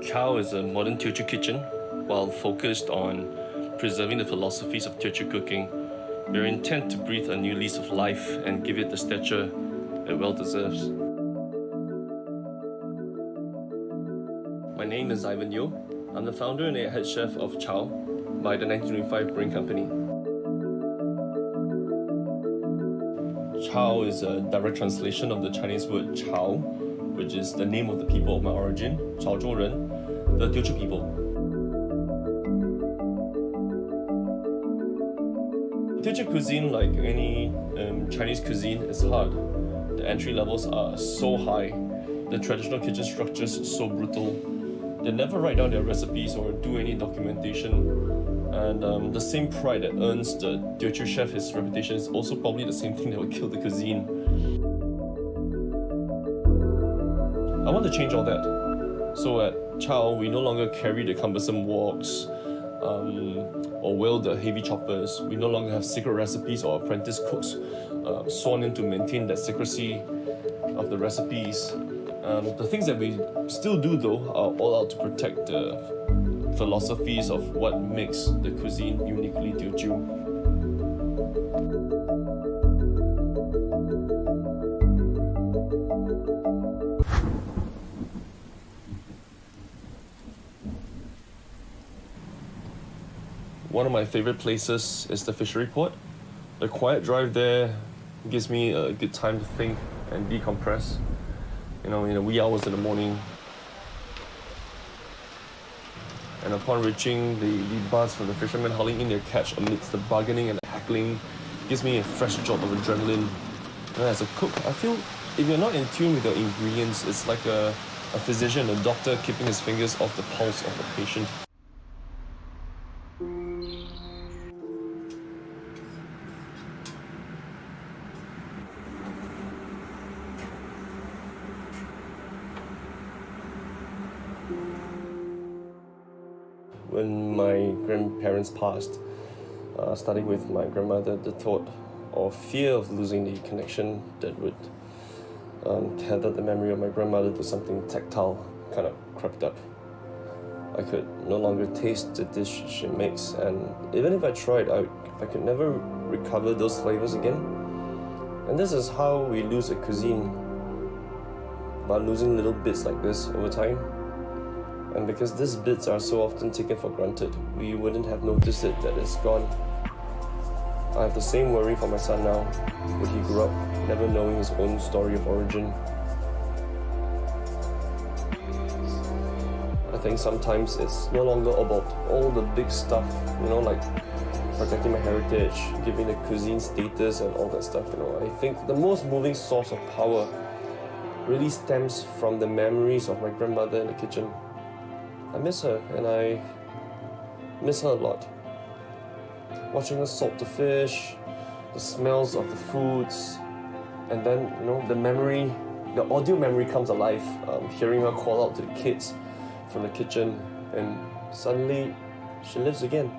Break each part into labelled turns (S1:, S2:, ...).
S1: Chow is a modern Teochew kitchen. While focused on preserving the philosophies of Teochew cooking, we're intent to breathe a new lease of life and give it the stature it well deserves. My name is Ivan Yeo. I'm the founder and head chef of Chow by the 1925 Brewing Company. Chow is a direct translation of the Chinese word Chao, which is the name of the people of my origin, Chaozhou Ren, the Teochew people. Teochew cuisine, like any Chinese cuisine, is hard. The entry levels are so high, the traditional kitchen structures so brutal. They never write down their recipes or do any documentation. And the same pride that earns the Teochew chef his reputation is also probably the same thing that will kill the cuisine. I want to change all that. So at Chow, we no longer carry the cumbersome woks or wield the heavy choppers. We no longer have secret recipes or apprentice cooks sworn in to maintain that secrecy of the recipes. The things that we still do, though, are all out to protect the philosophies of what makes the cuisine uniquely Teochew. One of my favorite places is the fishery port. The quiet drive there gives me a good time to think and decompress. In the wee hours in the morning. And upon reaching the buzz from the fishermen hauling in their catch amidst the bargaining and heckling gives me a fresh jolt of adrenaline. And as a cook, I feel if you're not in tune with your ingredients, it's like a physician, a doctor keeping his fingers off the pulse of the patient. When my grandparents passed, starting with my grandmother, the thought or fear of losing the connection that would tether the memory of my grandmother to something tactile kind of crept up. I could no longer taste the dish she makes, and even if I tried, I could never recover those flavors again. And this is how we lose a cuisine, by losing little bits like this over time. And because these bits are so often taken for granted, we wouldn't have noticed it that it's gone. I have the same worry for my son now, when he grew up never knowing his own story of origin. I think sometimes it's no longer about all the big stuff, like protecting my heritage, giving the cuisine status and all that stuff, I think the most moving source of power really stems from the memories of my grandmother in the kitchen. I miss her, and I miss her a lot. Watching her salt the fish, the smells of the foods, and then, the audio memory comes alive, hearing her call out to the kids from the kitchen, and suddenly she lives again.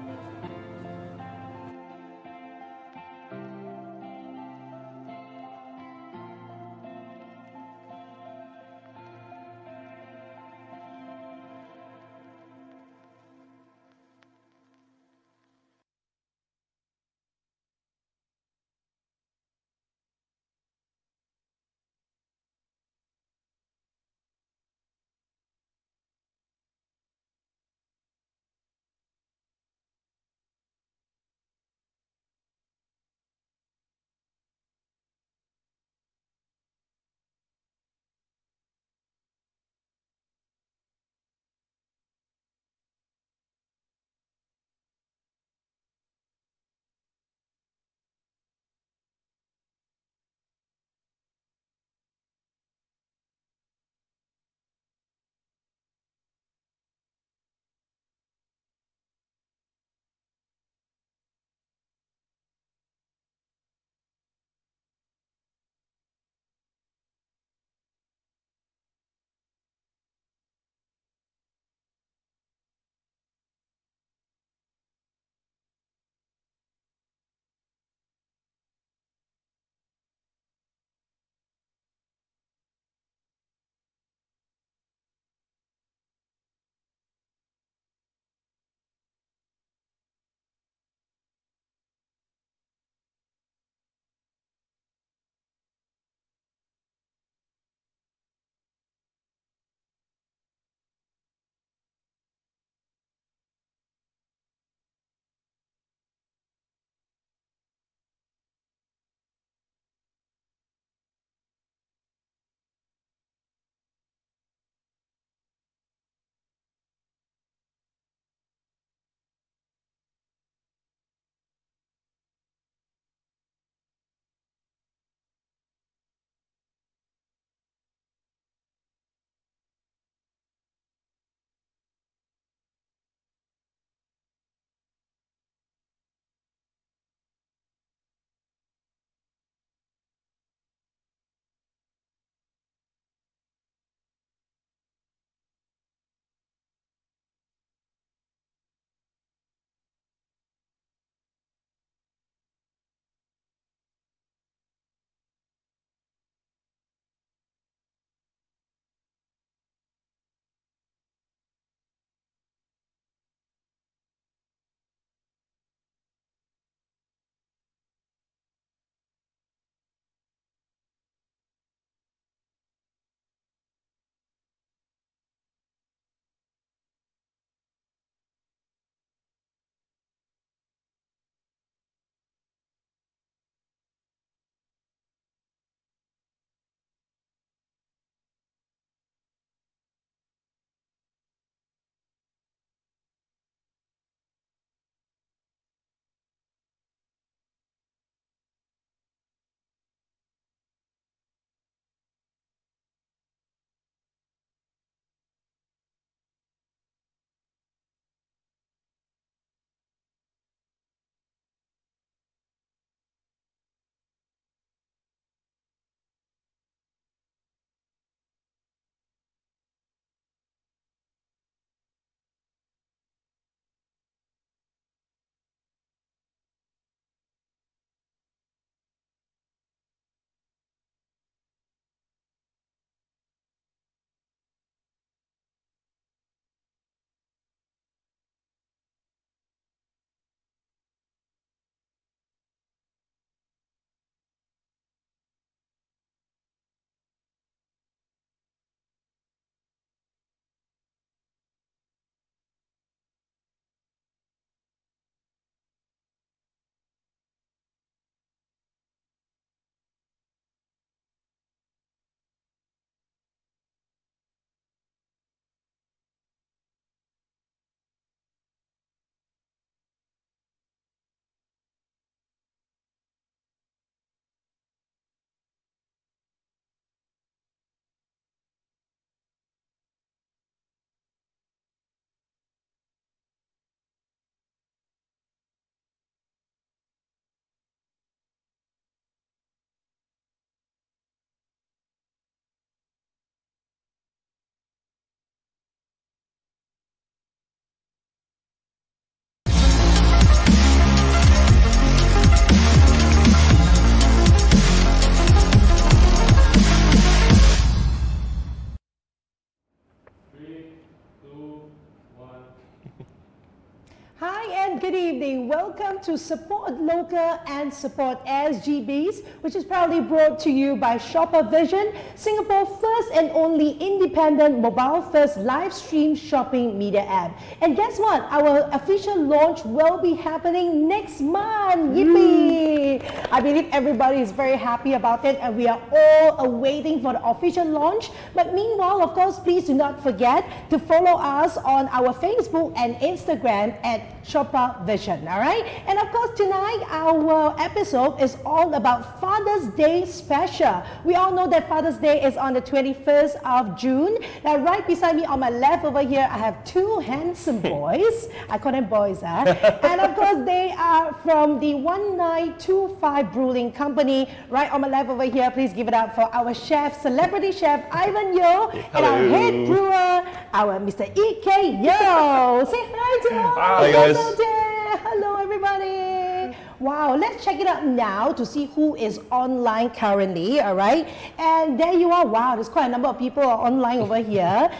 S2: good evening. Welcome to Support Local and Support SGBs, which is proudly brought to you by Shopavision, Singapore's first and only independent mobile-first live stream shopping media app. And guess what? Our official launch will be happening next month. Yippee! I believe everybody is very happy about it, and we are all awaiting for the official launch. But meanwhile, of course, please do not forget to follow us on our Facebook and Instagram at Shopavision, all right? And of course, tonight our episode is all about Father's Day special. We all know that Father's Day is on the 21st of June. Now, right beside me on my left over here, I have two handsome boys. I call them boys, and of course, they are from the 1925 Brewing Company. Right on my left over here, please give it up for our chef, celebrity chef Ivan Yo, and our head brewer, our Mr. E.K. Yo. Say hi to all.
S3: Hi guys.
S2: Hello everybody. Wow, let's check it out now to see who is online currently, all right? And there you are. Wow, there's quite a number of people online over here.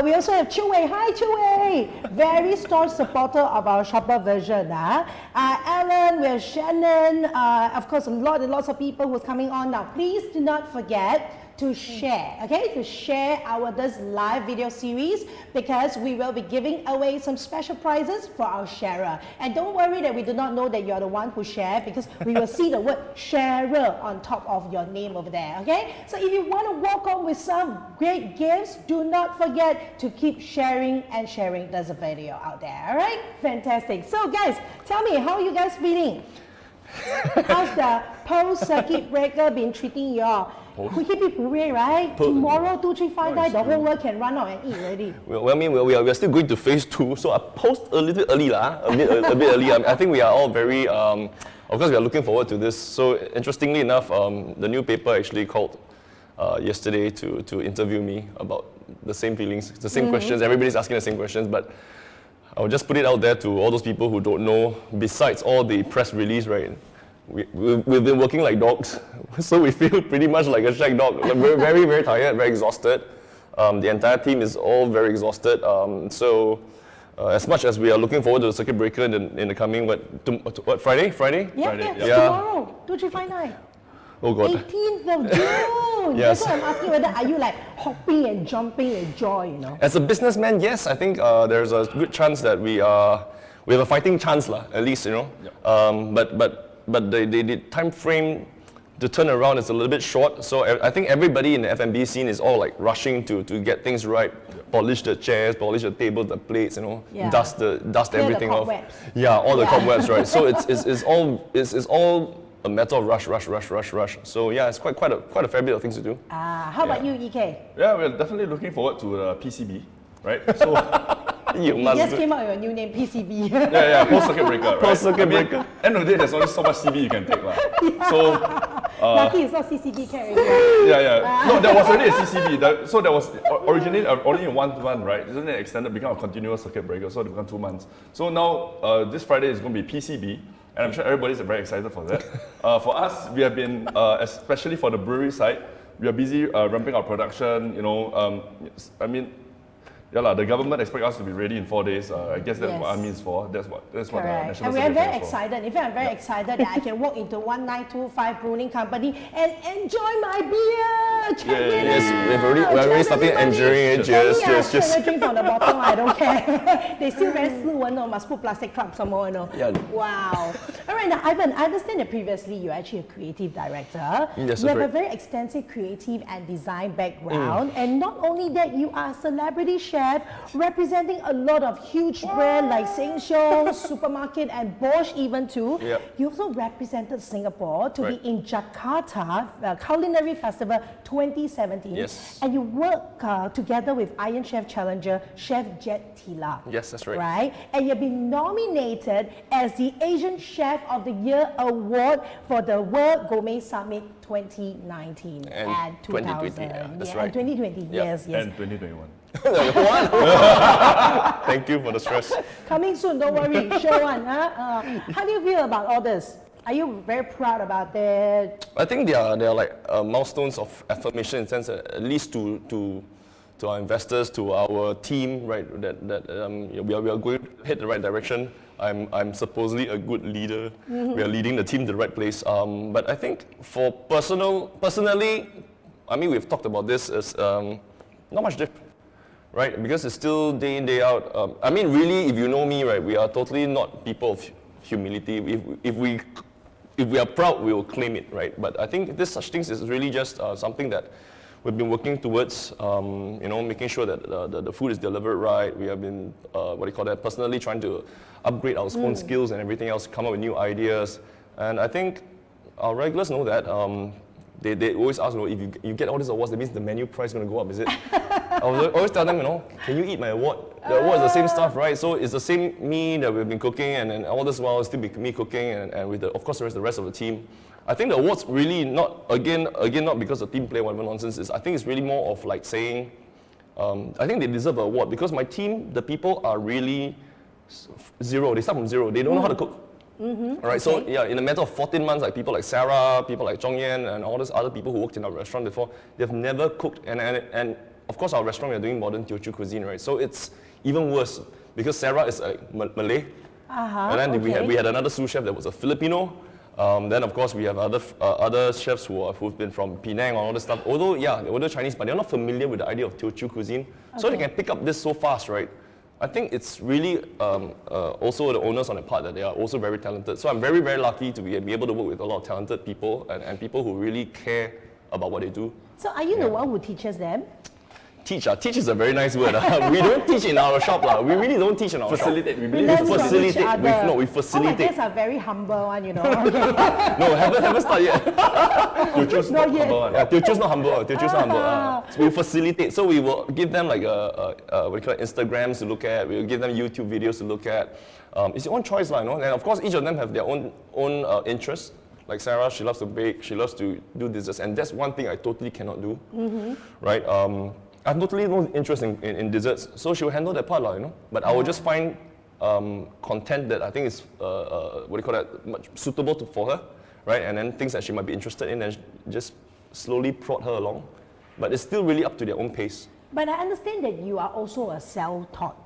S2: We also have Chu-Wei. Hi, Chu-Wei. Very staunch supporter of our Shopavision. Alan, we have Shannon. Of course, lots of people who's coming on now. Please do not forget to share, okay? To share this live video series, because we will be giving away some special prizes for our sharer. And don't worry that we do not know that you're the one who shared, because we will see the word sharer on top of your name over there, okay? So if you want to walk on with some great gifts, do not forget to keep sharing and sharing this video out there, all right? Fantastic. So guys, tell me, how are you guys feeling? How's the post-circuit breaker been treating you all? We keep it puree, right? Tomorrow, 2, 3, 5 days, the whole world can run out and eat already.
S3: Well, I mean, we are still going to phase 2, so I post a little bit early, a bit early. I think we are all very, of course, we are looking forward to this. So interestingly enough, the new paper actually called yesterday to interview me about the same feelings, the same questions. Everybody's asking the same questions, but I'll just put it out there to all those people who don't know. Besides all the press release, right? We've been working like dogs, so we feel pretty much like a shag dog. We're very, very tired, very exhausted. The entire team is all very exhausted. So as much as we are looking forward to the circuit breaker in the coming, Friday? Friday?
S2: Yeah, tomorrow, 2, 3, 5, 9.
S3: Oh God.
S2: 18th of June.
S3: Yes.
S2: That's why I'm asking whether are you like hopping and jumping with joy, you know?
S3: As a businessman, yes, I think there's a good chance that we have a fighting chance, at least, you know. Yep. But the time frame to turn around is a little bit short. So I think everybody in the F&B scene is all like rushing to get things right, polish the chairs, polish the tables, the plates, you know, dust everything off. Yeah, all the cobwebs, right? So it's all a matter of rush. So yeah, it's quite a fair bit of things to do.
S2: How about you, EK?
S4: Yeah, we're definitely looking forward to the PCB, right? So
S3: you
S2: just came out with a new name, PCB.
S4: yeah, post-circuit breaker, right?
S3: Post-circuit breaker.
S4: End of the day, there's only so much CB you can take, So
S2: lucky it's not CCB carry.
S4: No, there was already a CCB. So there was originally only in 1 month, right? Isn't it extended, become a continuous circuit breaker, so it became 2 months. So now this Friday is going to be PCB, and I'm sure everybody's very excited for that. For us, we have been, especially for the brewery side, we are busy ramping up production. You know, the government expects us to be ready in 4 days. I guess that's what ARMY is for. That's what the National
S2: and we are
S4: Secretary
S2: very
S4: is for.
S2: excited. In fact, I'm very excited that I can walk into 1925 Brewing Company and enjoy my beer. Check it out.
S3: We're already starting enjoying it. Cheers.
S2: Drink from the bottom. I don't care. They still very slow. No, must put plastic cup somewhere. No.
S3: Yeah.
S2: Wow. All right, now Ivan, I understand that previously you're actually a creative director.
S3: Yes,
S2: you have a very extensive creative and design background, and not only that, you are a celebrity chef representing a lot of huge brands like Sheng Siong, Supermarket, and Bosch even too.
S3: Yep.
S2: You also represented Singapore to be in Jakarta Culinary Festival 2017.
S3: Yes.
S2: And you work together with Iron Chef challenger Chef Jet Tila.
S3: Yes, that's right.
S2: Right? And you've been nominated as the Asian Chef of the Year Award for the World Gourmet Summit 2019
S3: and 2020. Yeah, that's right.
S2: And 2020, yes.
S4: And 2021.
S3: What? Thank you for the stress.
S2: Coming soon, don't worry. Show one. How do you feel about all this? Are you very proud about that?
S3: I think they are like milestones of affirmation in the sense that at least to to our investors, to our team, right? That we are going to head the right direction. I'm supposedly a good leader. We are leading the team to the right place. But I think for personally, I mean, we've talked about this as not much different, right? Because it's still day in, day out. I mean, really, if you know me, right, we are totally not people of humility. If we are proud, we will claim it, right? But I think this such things is really just something that we've been working towards, making sure that the food is delivered right. We have been, personally trying to upgrade our own skills and everything else, come up with new ideas. And I think our regulars know that. They always ask, if you get all these awards, that means the menu price is going to go up, is it? I always tell them, can you eat my award? The award is the same stuff, right? So it's the same me that we've been cooking, and all this while it's still be me cooking, and with of course the rest of the team. I think the awards really not not because the team play whatever nonsense. I think it's really more of like saying, I think they deserve an award because my team, the people are really zero. They start from zero. They don't know how to cook. All right, so yeah, in a matter of 14 months, like people like Sarah, people like Zhong Yan, and all these other people who worked in our restaurant before, they've never cooked. And of course, our restaurant, we're doing modern Teochew cuisine, right? So it's even worse because Sarah is Malay, and then we had another sous chef that was a Filipino. Then of course we have other chefs who've been from Penang and all this stuff. Although they're Chinese, but they're not familiar with the idea of Teochew cuisine, so they can pick up this so fast, right? I think it's really also the owners on the part that they are also very talented. So I'm very, very lucky to be able to work with a lot of talented people and people who really care about what they do.
S2: So are you the one who teaches them?
S3: Teach is a very nice word. We don't teach in our shop. We really don't teach in our
S4: Facilitate.
S3: shop.
S4: We
S2: We
S4: believe
S2: learn
S4: in
S2: from
S3: facilitate.
S2: each other.
S3: We
S2: Oh, my
S3: facilitate.
S2: guests are very humble one,
S3: No, haven't started yet.
S4: Teochew's
S2: Not
S4: not
S2: yet.
S4: humble one.
S3: Yeah, Teochew's not humble. Teochew's not humble. So we facilitate. So we will give them like Instagrams to look at. We will give them YouTube videos to look at. It's your own choice, And of course, each of them have their own interests. Like Sarah, she loves to bake. She loves to do desserts, and that's one thing I totally cannot do. Right? I have totally no interest in desserts, so she'll handle that part, But I will just find content that I think is much suitable for her, right? And then things that she might be interested in, and just slowly prod her along. But it's still really up to their own pace.
S2: But I understand that you are also a self-taught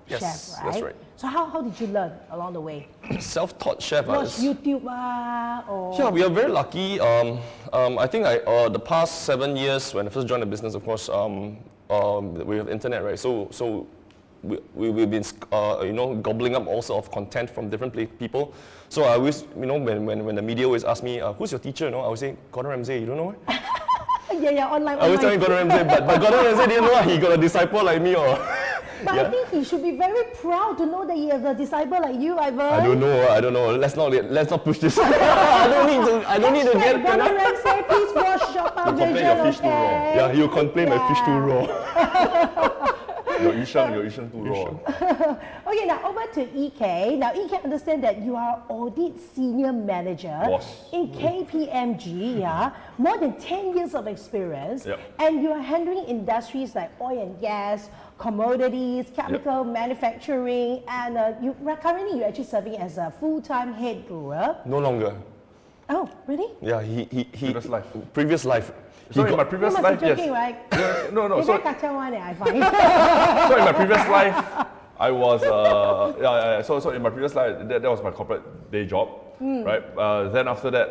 S3: Yes,
S2: chef, right?
S3: that's right.
S2: So how did you learn along the way?
S3: Self-taught chef.
S2: Watch YouTube or?
S3: Yeah, we are very lucky. I think the past 7 years when I first joined the business, of course, we have internet, right? So we've been gobbling up all sorts of content from different people. So I always, when the media always ask me, who's your teacher? I would say Gordon Ramsay. You don't know?
S2: Yeah, online.
S3: I was telling Gordon Ramsay, but Gordon Ramsay didn't know he got a disciple like me, or.
S2: But I think he should be very proud to know that he has a disciple like you, Ivan.
S3: I don't know. Let's not push this. I don't need to get.
S2: Gordon Ramsay, please watch Shopavision, okay?
S3: Yeah, you complain my fish too raw.
S4: Your Yisheng too raw.
S2: Okay, now over to EK. Now EK, understand that you are audit senior manager
S4: Boss.
S2: in KPMG, more than 10 years of experience,
S4: Yep.
S2: and you are handling industries like oil and gas, commodities, chemical manufacturing, and currently you're actually serving as a full-time head brewer.
S3: No longer.
S2: Oh, really?
S3: Yeah, he
S4: Previous life.
S3: Previous life.
S4: So in my previous
S2: You
S4: life,
S2: must be joking,
S4: yes.
S2: right?
S4: No.
S2: It's
S4: So,
S2: very kacau one, I find.
S4: so in my previous life, I was So in my previous life, that was my corporate day job, right? Then after that,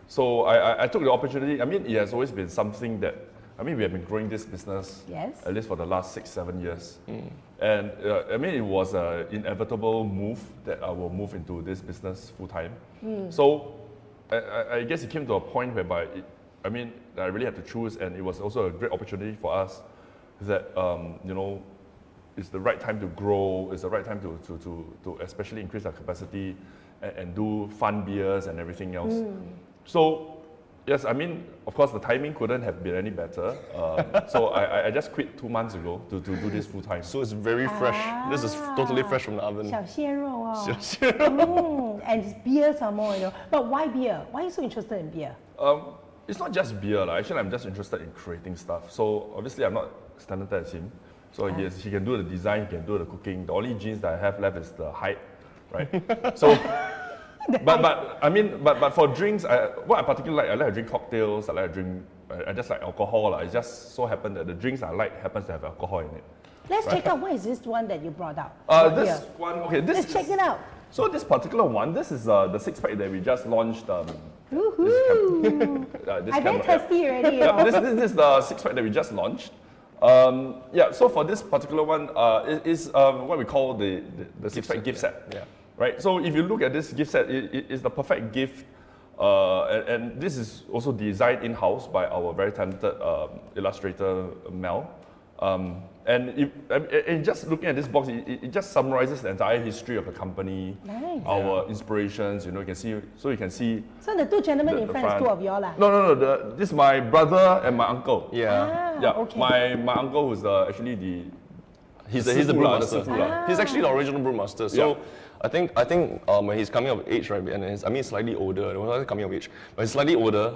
S4: so I took the opportunity. I mean, it has always been something that. I mean, we have been growing this business at least for the last 6-7 years, and I mean, it was an inevitable move that I will move into this business full time. So I guess it came to a point whereby I really had to choose, and it was also a great opportunity for us that it's the right time to grow, it's the right time to especially increase our capacity and do fun beers and everything else. So yes, I mean, of course, the timing couldn't have been any better. So I just quit 2 months ago to do this full time.
S3: So it's very fresh. This is totally fresh from the oven.
S2: 小鲜肉哦. And it's beer some more, But why beer? Why are you so interested in beer?
S4: It's not just beer. Actually, I'm just interested in creating stuff. So obviously, I'm not as talented as him. So yes, he can do the design, he can do the cooking. The only genes that I have left is the height, right? So, but for drinks, what I particularly like, I like to drink cocktails. I like to drink I just like alcohol. Like. It just so happened that the drinks I like happens to have alcohol in it.
S2: Let's check out what is this one that you brought out.
S4: This
S2: here.
S4: one, okay, this
S2: Let's check it out.
S4: So this particular one, this is the 6-pack that we just launched.
S2: Woohoo! I'm very thirsty already.
S4: Yeah, this is the 6-pack that we just launched. Yeah, so for this particular one, it is what we call the 6-pack gift set.
S3: Yeah.
S4: Right. So if you look at this gift set, it is the perfect gift, and this is also designed in-house by our very talented illustrator Mel. And just looking at this box, it just summarizes the entire history of the company,
S2: Nice.
S4: our inspirations. You know, you can see. So you can see.
S2: So the two gentlemen
S4: The-
S2: in
S4: the
S2: front is
S4: front.
S2: two of y'all lah.
S4: No. This is my brother and my uncle.
S3: Yeah.
S4: Yeah.
S2: Okay.
S4: My uncle who's actually the.
S3: He's
S4: the
S3: the
S4: sifu lah,
S3: brewmaster.
S4: the sifu lah.
S3: He's actually the original brewmaster. So
S4: Yeah.
S3: I think when he's coming of age, right, and he's slightly older. Well, not coming of age, but he's slightly older.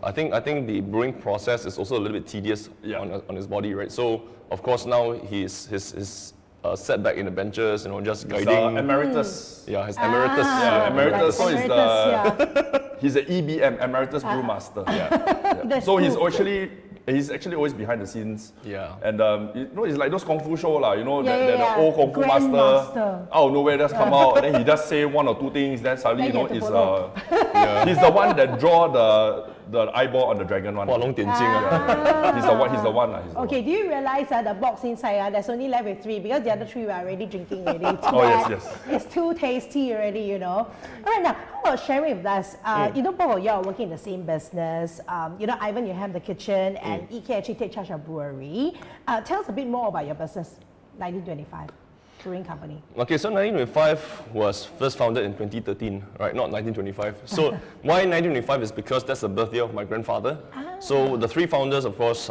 S3: I think the brewing process is also a little bit tedious
S4: Yeah.
S3: on his body, right? So of course now he's set back in the benches, you know, just
S4: He's,
S3: guiding.
S4: emeritus.
S3: Yeah, his emeritus.
S4: Yeah, emeritus. So he's
S2: yeah.
S4: He's an EBM, emeritus brewmaster. Yeah.
S2: That's
S4: So he's
S2: cool.
S4: he's actually always behind the scenes.
S3: Yeah.
S4: And you know, it's like those kung fu show lah. You know,
S2: Yeah,
S4: that
S2: yeah,
S4: the old kung fu
S2: Grandmaster.
S4: master out of nowhere just come out, and then he just say one or two things. Then suddenly,
S2: Then
S4: you
S2: you
S4: know,
S2: have to
S4: it's
S2: follow.
S4: he's the one that draw the eyeball on the dragon one.
S3: 画龙点睛啊。
S4: He's the one. He's the one lah. He's the
S2: Okay, do you realize the box inside, there's only left with 3 because the other 3 were already drinking already. Too
S4: Oh, yes,
S2: bad.
S4: yes.
S2: It's too tasty already, you know. All right, now, how about sharing with us? You know, both of you are working in the same business. You know, Ivan, you have the kitchen, and EK actually take charge of brewery. Tell us a bit more about your business, 1925 Brewing Company.
S3: Okay, so 1925 was first founded in 2013, right? Not 1925. So why 1925 is because that's the birthday of my grandfather. So the 3 founders, of course,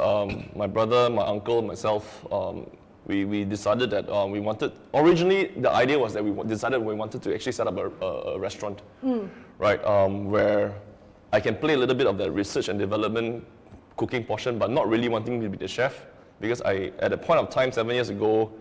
S3: my brother, my uncle, myself, we decided that we wanted, originally the idea was that we decided we wanted to actually set up a restaurant, right? Where I can play a little bit of the research and development cooking portion, but not really wanting to be the chef, because at a point of time 7 years ago,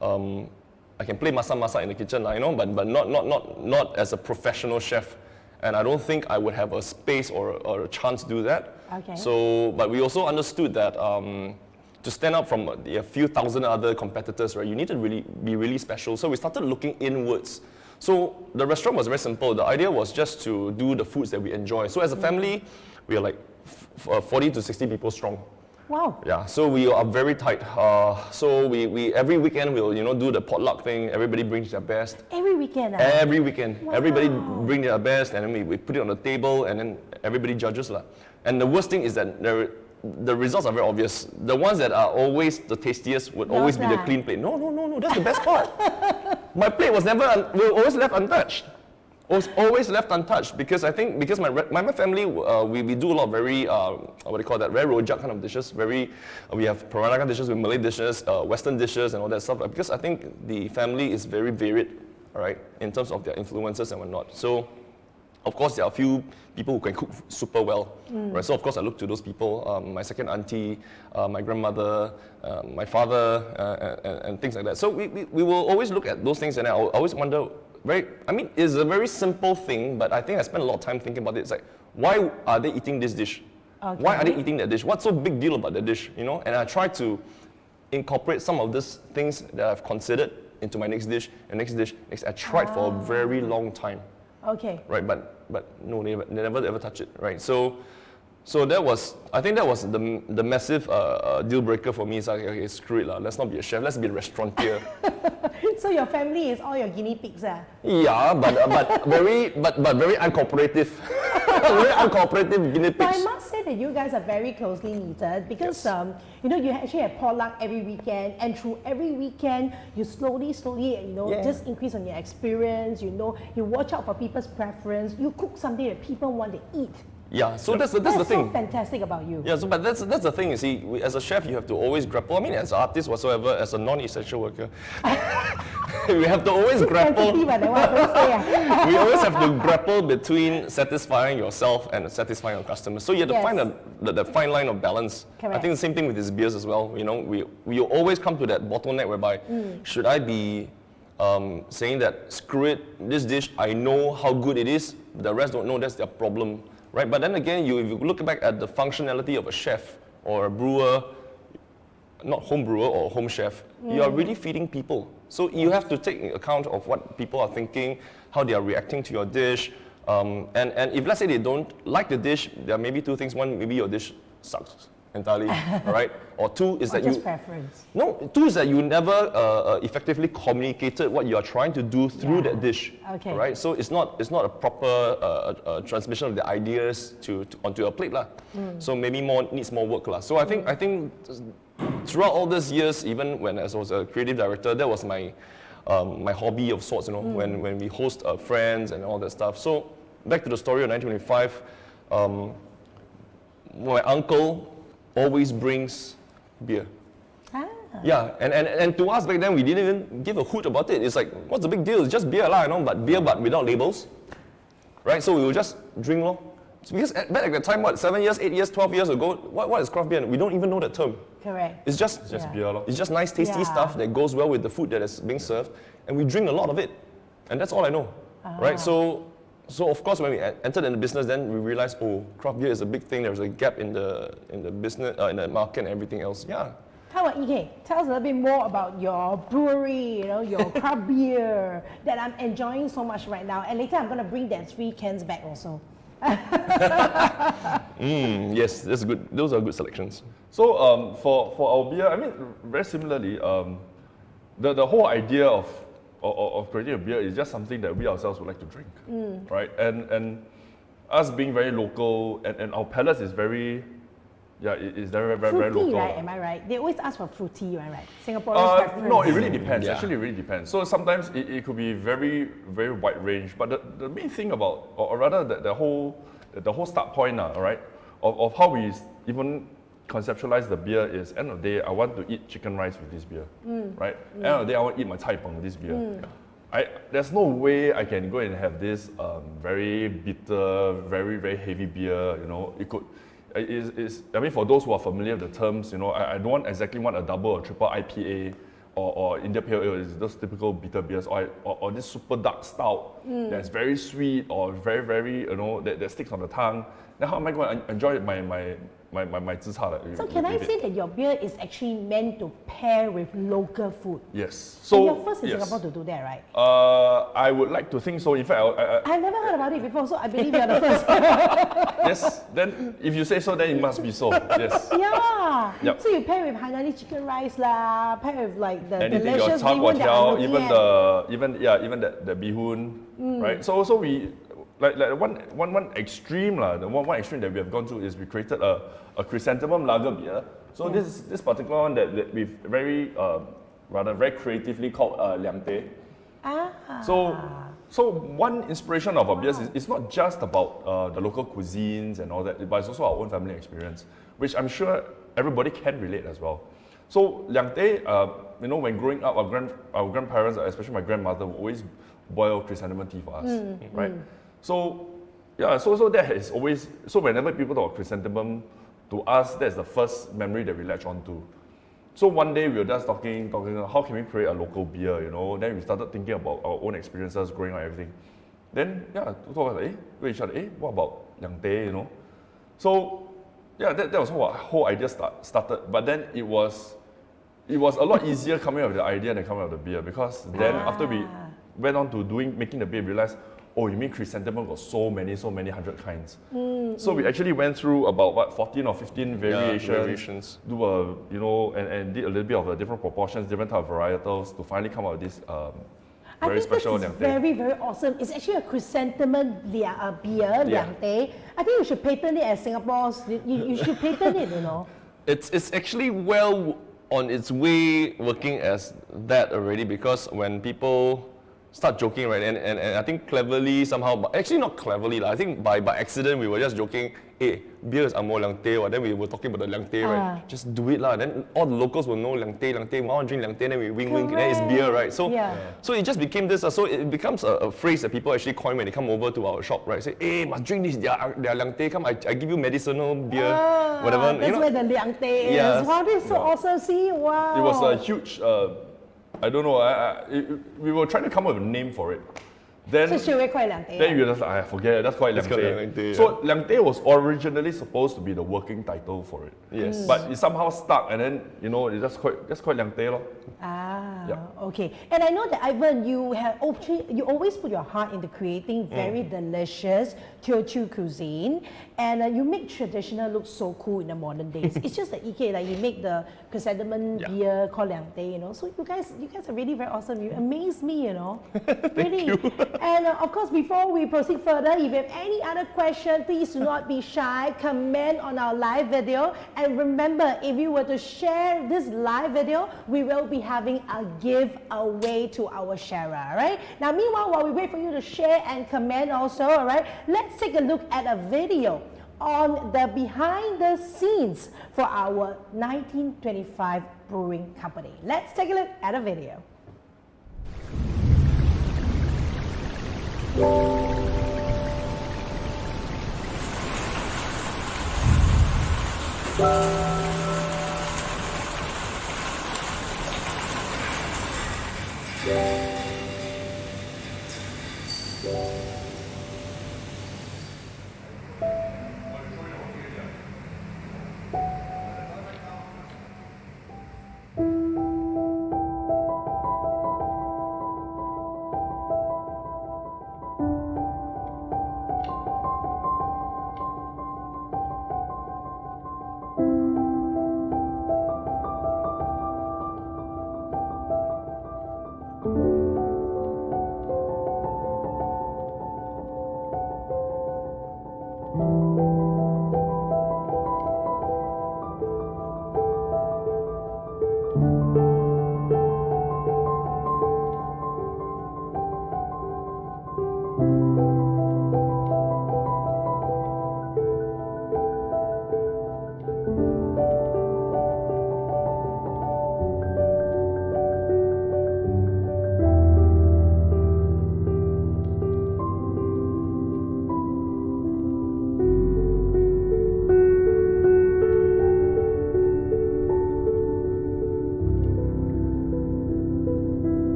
S3: I can play masak in the kitchen, you know, but not as a professional chef. And I don't think I would have a space or a chance to do that.
S2: Okay.
S3: So, but we also understood that to stand out from a few thousand other competitors, right, you need to be really special. So we started looking inwards. So the restaurant was very simple. The idea was just to do the foods that we enjoy. So as a family, we are like 40 to 60 people strong.
S2: Wow.
S3: Yeah, so we are very tight. So we every weekend we'll do the potluck thing. Everybody brings their best.
S2: Every weekend?
S3: Every weekend,
S2: Wow.
S3: everybody bring their best, and then we put it on the table, and then everybody judges lah. And the worst thing is that the results are very obvious. The ones that are always the tastiest would always be the
S2: lah.
S3: clean plate. No, that's the best part. My plate was was always left untouched. Was always left untouched because I think my family we do a lot of very what do you call that, very rojak kind of dishes. We have Peranakan dishes, with Malay dishes, Western dishes, and all that stuff. Because I think the family is very varied, all right, in terms of their influences and whatnot. So, of course, there are a few people who can cook super well, right? So of course I look to those people. My second auntie, my grandmother, my father, and things like that. So we will always look at those things, and I always wonder. It's a very simple thing, but I think I spent a lot of time thinking about it. It's like, why are they eating this dish?
S2: Okay.
S3: Why are they eating that dish? What's so big deal about the dish? You know, and I try to incorporate some of these things that I've considered into my next dish, and next dish. I tried for a very long time,
S2: Okay.
S3: right? But no, they never ever touch it, right? So that was, I think that was the massive deal breaker for me. It's like, okay, screw it lah. Let's not be a chef. Let's be a restaurateur.
S2: So your family is all your guinea pigs,
S3: Yeah, but very uncooperative. Very uncooperative guinea
S2: But I
S3: pigs.
S2: must say that you guys are very closely knitted because you actually have potluck every weekend, and through every weekend you slowly
S3: Yeah.
S2: just increase on your experience. You watch out for people's preference. You cook something that people want to eat.
S3: Yeah, so that's the
S2: That's
S3: thing.
S2: so fantastic about you.
S3: Yeah, but that's the thing. You see, as a chef, you have to always grapple. I mean, as an artist whatsoever, as a non-essential worker, we have to always grapple.
S2: Sensitive, but I want to say,
S3: We always have to grapple between satisfying yourself and satisfying your customers. So you have to
S2: Yes.
S3: find the fine line of balance. I
S2: Correct.
S3: think the same thing with these beers as well. You know, we always come to that bottleneck whereby should I be saying that screw it, this dish, I know how good it is, the rest don't know, that's their problem, right? But then again, if you look back at the functionality of a chef or a brewer, not home brewer or home chef, you are really feeding people. So you have to take account of what people are thinking, how they are reacting to your dish, and if let's say they don't like the dish, there are maybe two things. One, maybe your dish sucks entirely, all right? Or two is that
S2: just preference.
S3: No, two is that you never effectively communicated what you are trying to do through that dish,
S2: Okay.
S3: right? So it's not a proper transmission of the ideas onto a plate lah. So maybe needs more work lah. So I think throughout all these years, even when I was a creative director, that was my my hobby of sorts, you know, when we host friends and all that stuff. So back to the story of 1925, my uncle always brings beer.
S2: Ah.
S3: Yeah, and to us back then, we didn't even give a hoot about it. It's like, what's the big deal? It's just beer lah, you know, but beer but without labels, right? So we will just drink lor. Because back at the time, 7 years, 8 years, 12 years ago, what is craft beer? We don't even know that term.
S2: Correct.
S3: It's just
S4: beer lor.
S3: It's just nice, tasty stuff that goes well with the food that is being served, and we drink a lot of it, and that's all I know, right? So of course, when we entered in the business, then we realized, oh, craft beer is a big thing. There's a gap in the business, in the market, and everything else. Yeah.
S2: How about EK? Tell us a little bit more about your brewery, you know, your craft beer that I'm enjoying so much right now. And later I'm going to bring that 3 cans back also.
S3: Yes, that's good. Those are good selections.
S4: So for our beer, I mean, very similarly, the whole idea of creating a beer is just something that we ourselves would like to drink, right? And us being very local, and our palate is very, it's very
S2: Fruity,
S4: local.
S2: right? Am I right? They always ask for fruity, right? Singaporeans preference.
S4: No, it really depends.
S3: Yeah.
S4: Actually, it really depends. So sometimes it could be very, very wide range. But the main thing about, or rather the whole start point, right, of how we even conceptualize the beer is, end of the day, I want to eat chicken rice with this beer, right? End of the day, I want to eat my cai peng with this beer. There's no way I can go and have this very bitter, very, very heavy beer, you know. I mean, for those who are familiar with the terms, you know, I don't exactly want a double or triple IPA or India Pale Ale, is those typical bitter beers, or this super dark stout that's very sweet or very, very, you know, that sticks on the tongue. Then how am I going to enjoy my zi cha?
S2: So can I say that your beer is actually meant to pair with local food?
S4: Yes.
S2: And
S4: So
S2: you're first in
S4: yes.
S2: Singapore to do that, right?
S4: I would like to think so. In fact,
S2: I've never heard about it before, so I believe you're the first.
S4: yes. Then if you say so, then it must be so. Yes.
S2: Yeah.
S4: Yep.
S2: So you pair with Hainanese chicken rice lah, pair with like the
S4: Anything, your
S2: delicious
S4: char
S2: bihun that I'm
S4: kway
S2: looking
S4: teow,
S2: at.
S4: even the bihun, right? So we like one extreme lah. The one extreme that we have gone to is we created a chrysanthemum lager beer. So this particular one that we've very creatively called liang teh. So one inspiration of our beers is it's not just about the local cuisines and all that, but it's also our own family experience, which I'm sure everybody can relate as well. So liang teh, you know, when growing up, our grandparents, especially my grandmother, would always boil chrysanthemum tea for us, right? So yeah, so that is always, so whenever people talk chrysanthemum, to us, that's the first memory that we latch onto. So one day we were just talking, how can we create a local beer, you know? Then we started thinking about our own experiences, growing up, everything. Then, yeah, we thought, with each other, what about liang teh, you know? So, yeah, that was how our whole idea started. But then it was a lot easier coming up with the idea than coming up with the beer, because then after we went on to making the beer, we realized, oh, you mean chrysanthemum got so many hundred kinds. So we actually went through about 14 or 15 variations. Do and did a little bit of the different proportions, different type of varietals to finally come out with this very special
S2: liang
S4: liang
S2: teh.
S4: teh.
S2: Very, very awesome. It's actually a chrysanthemum beer, liang teh. I think you should patent it as Singapore's. You should patent it, you know.
S3: It's actually well on its way working as that already, because when people start joking, right, and I think cleverly somehow, but actually not cleverly, I think by accident we were just joking, hey, beer is more liang teh, then we were talking about the liang teh, right, just do it lah, then all the locals will know liang teh, I want to drink liang teh, then we wink, then it's beer, right, so it just became this, so it becomes a phrase that people actually coin when they come over to our shop, right, say, hey, must drink this, their liang teh, come, I give you medicinal beer, whatever,
S2: That's where the liang teh is. Wow, this is so awesome, see, wow.
S4: It was a huge I don't know. We were trying to come up with a name for it. Then,
S2: 是学会快两天。
S4: then you just like, forget it, that's quite
S3: That's quite
S4: Liang
S3: Liang
S4: Teh.
S3: Teh,
S4: So Liang Teh was originally supposed to be the working title for it.
S3: Yes.
S4: But it somehow stuck, and then it's just quite Liang Teh lor.
S2: Ah,
S4: Yeah.
S2: okay. And I know that Ivan, you always put your heart into creating very delicious Teochew cuisine, and you make traditional look so cool in the modern days. It's just that EK, like you make the chrysanthemum beer called Liang Teh, So you guys are really very awesome. You amaze me, Really. And of course, before we proceed further, if you have any other question, please do not be shy. Comment on our live video. And remember, if you were to share this live video, we will be having a giveaway to our sharer, all right? Now, meanwhile, while we wait for you to share and comment also, all right, let's take a look at a video on the behind the scenes for our 1925 Brewing Company. Let's take a look at a video.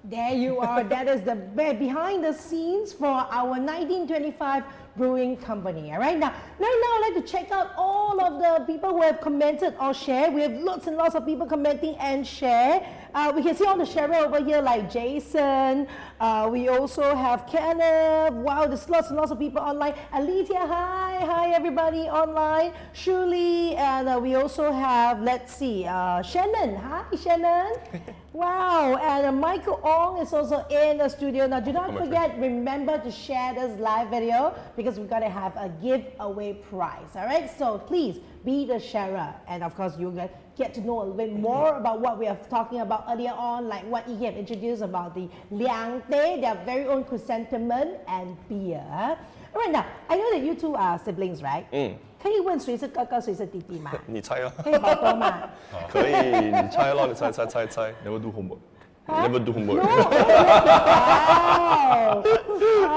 S2: There you are. That is the behind the scenes for our 1925 Brewing Company. All right, now I'd like to check out all of the people who have commented or shared. We have lots and lots of people commenting and share. We can see all the sharer over here like Jason. We also have Kenneth. Wow, there's lots and lots of people online. Alethea, hi everybody online. Shuli, and we also have, let's see, Shannon. Hi, Shannon. Wow, and Michael Ong is also in the studio. Now, do not forget, remember to share this live video because we're going to have a giveaway prize, all right? So please be the sharer. And of course, you get to know a little bit more about what we are talking about earlier on, like what Yi have introduced about the Liang Teh, their very own chrysanthemum and beer. All right, now, I know that you two are siblings, right? 可以问谁是哥哥谁是弟弟吗？
S3: 你猜啊？
S2: 可以保多吗？
S3: 可以，你猜咯，你猜。
S4: Never do homework.
S3: Never do homework.
S2: Wow.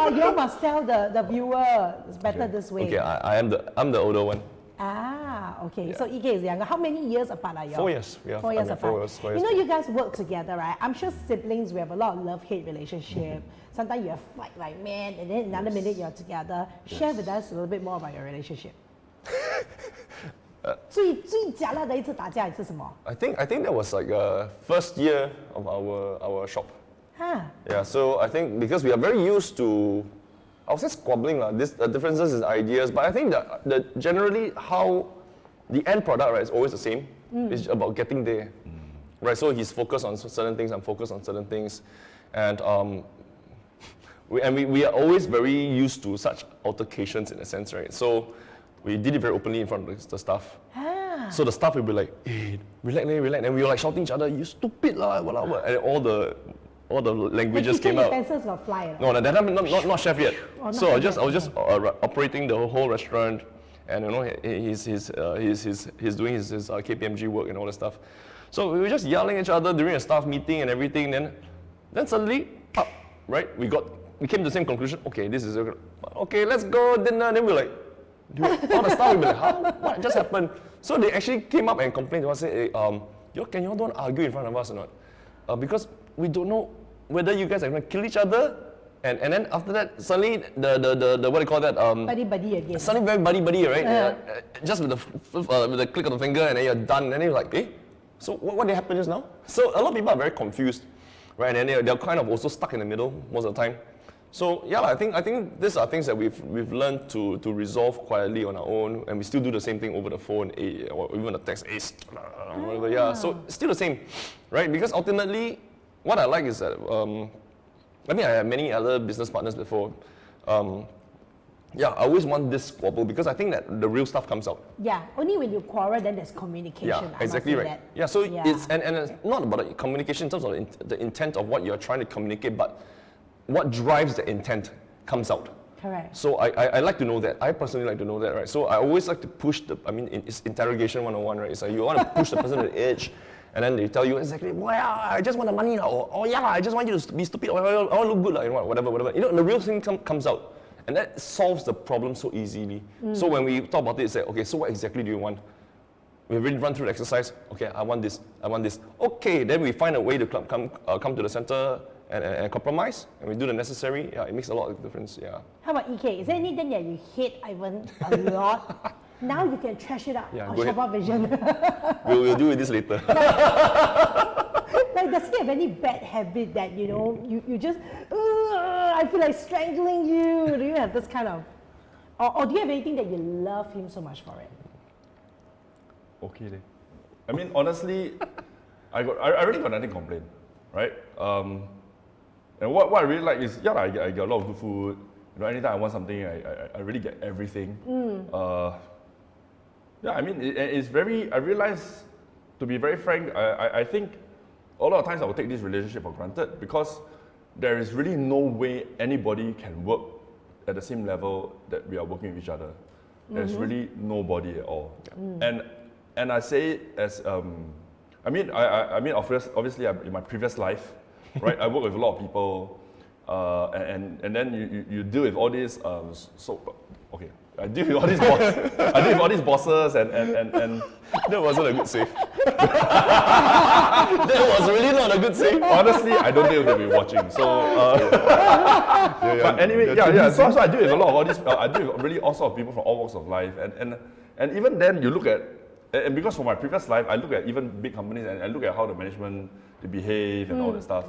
S2: You must tell the viewer it's better this way.
S3: Okay, I'm the older one.
S2: Ah, okay. So EK is younger. How many years apart are you?
S3: 4 years. We have
S2: 4 years apart.
S3: 4 years. 4
S2: You
S3: years.
S2: know, you guys work together, right? I'm sure siblings, we have a lot of love-hate relationship. Sometimes you have fight like man, and then another minute you're together. Share with us a little bit more about your relationship. 最假辣的一次打架是什么？
S3: I think that was like first year of our shop.
S2: Huh?
S3: Yeah, so I think because we are very used to, I was just squabbling differences in ideas, but I think that generally how the end product, right, is always the same. It's about getting there, right? So he's focused on certain things, I'm focused on certain things, and we are always very used to such altercations in a sense, right? So we did it very openly in front of the staff.
S2: Ah.
S3: So the staff will be like, hey, relax, and we were like shouting each other, you stupid lah, whatever. And all the languages came out.
S2: Utensils got fly.
S3: No, that time not chef yet.
S2: Oh,
S3: So I
S2: not
S3: was just operating the whole restaurant, and you know he's doing his KPMG work and all that stuff. So we were just yelling at each other during a staff meeting and everything. Then suddenly, pop, right? We came to the same conclusion. Okay, this is okay. Let's go dinner. Then we're like, dude, all the staff will be like, huh? What just happened? So they actually came up and complained to us, say, hey, can you don't argue in front of us or not? Because we don't know whether you guys are going to kill each other. And then after that, suddenly the what do you call that?
S2: Buddy again.
S3: Suddenly very buddy, right? Just with the click of the finger, and then you're done. And then you're like, eh? So what did happen just now? So a lot of people are very confused, right? And then they're kind of also stuck in the middle most of the time. So yeah, I think these are things that we've learned to resolve quietly on our own, and we still do the same thing over the phone, or even the text, whatever. Yeah, so it's still the same, right? Because ultimately, what I like is that I had many other business partners before. I always want this squabble because I think that the real stuff comes out.
S2: Yeah, only when you quarrel, then there's communication.
S3: Yeah, exactly right.
S2: That.
S3: Yeah, so it's not about the communication in terms of the intent of what you're trying to communicate, but what drives the intent comes out.
S2: Correct.
S3: So I like to know that. I personally like to know that, right? So I always like to push it's interrogation 101, right? It's like you want to push the person to the edge, and then they tell you exactly, well, I just want the money now, or yeah, I just want you to be stupid, or I want to look good, like, whatever. You know, the real thing comes out, and that solves the problem so easily. So when we talk about it, it's like, okay, so what exactly do you want? We really run through the exercise. Okay, I want this. Okay, then we find a way to come to the center and compromise, and we do the necessary. Yeah, it makes a lot of difference. Yeah.
S2: How about EK? Is there anything that you hate Ivan a lot? Now you can trash it out on Shopavision.
S3: We'll deal with this later.
S2: Like, does he have any bad habit that you just I feel like strangling you? Do you have this kind of, or do you have anything that you love him so much for it?
S4: Okay, then. I mean, honestly, I really got nothing to complain, right? And what I really like is, I get a lot of good food. You know, anytime I want something, I really get everything. I mean, it's very. I realize, to be very frank, I think a lot of times I will take this relationship for granted because there is really no way anybody can work at the same level that we are working with each other. There's really nobody at all. And I say it as, I mean, obviously in my previous life, right, I work with a lot of people, and then you deal with all these, I deal with all these bosses. I deal with all these bosses, and
S3: that wasn't a good save. That was really not a good save.
S4: Honestly, I don't think they'll be watching. So, but anyway, So I deal with a lot of all these. I deal with really all sorts of people from all walks of life, and even then you look at. And because from my previous life, I look at even big companies and I look at how the management they behave and all that stuff.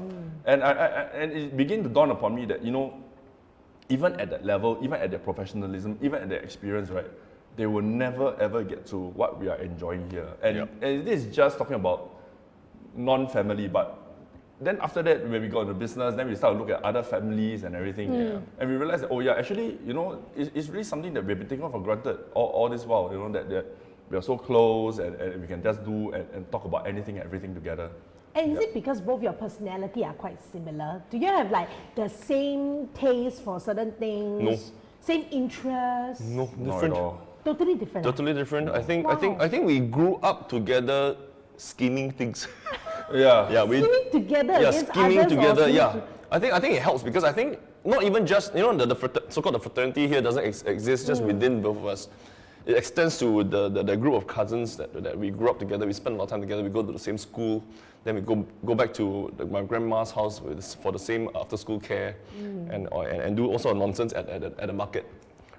S4: And and it began to dawn upon me that, even at that level, even at their professionalism, even at their experience, right, they will never ever get to what we are enjoying here. And this is just talking about non-family, but then after that, when we got into business, then we start to look at other families and everything. And we realized that, actually, it's really something that we've been taking for granted all this while, that we are so close and we can just do and talk about anything and everything together.
S2: And is it because both your personality are quite similar? Do you have like the same taste for certain things?
S3: No.
S2: Same interests?
S3: No,
S4: Not at
S3: different.
S4: all.
S2: Totally different.
S3: Totally different. I think we grew up together scheming things.
S4: Yeah.
S2: Scheming together against
S3: scheming
S2: others,
S3: together.
S2: or
S3: Yeah, I think it helps because I think not even just the so-called the fraternity here doesn't exist just within both of us. It extends to the group of cousins that we grew up together. We spend a lot of time together. We go to the same school. Then we go back to my grandma's house for the same after-school care, and do all sorts of nonsense at the market,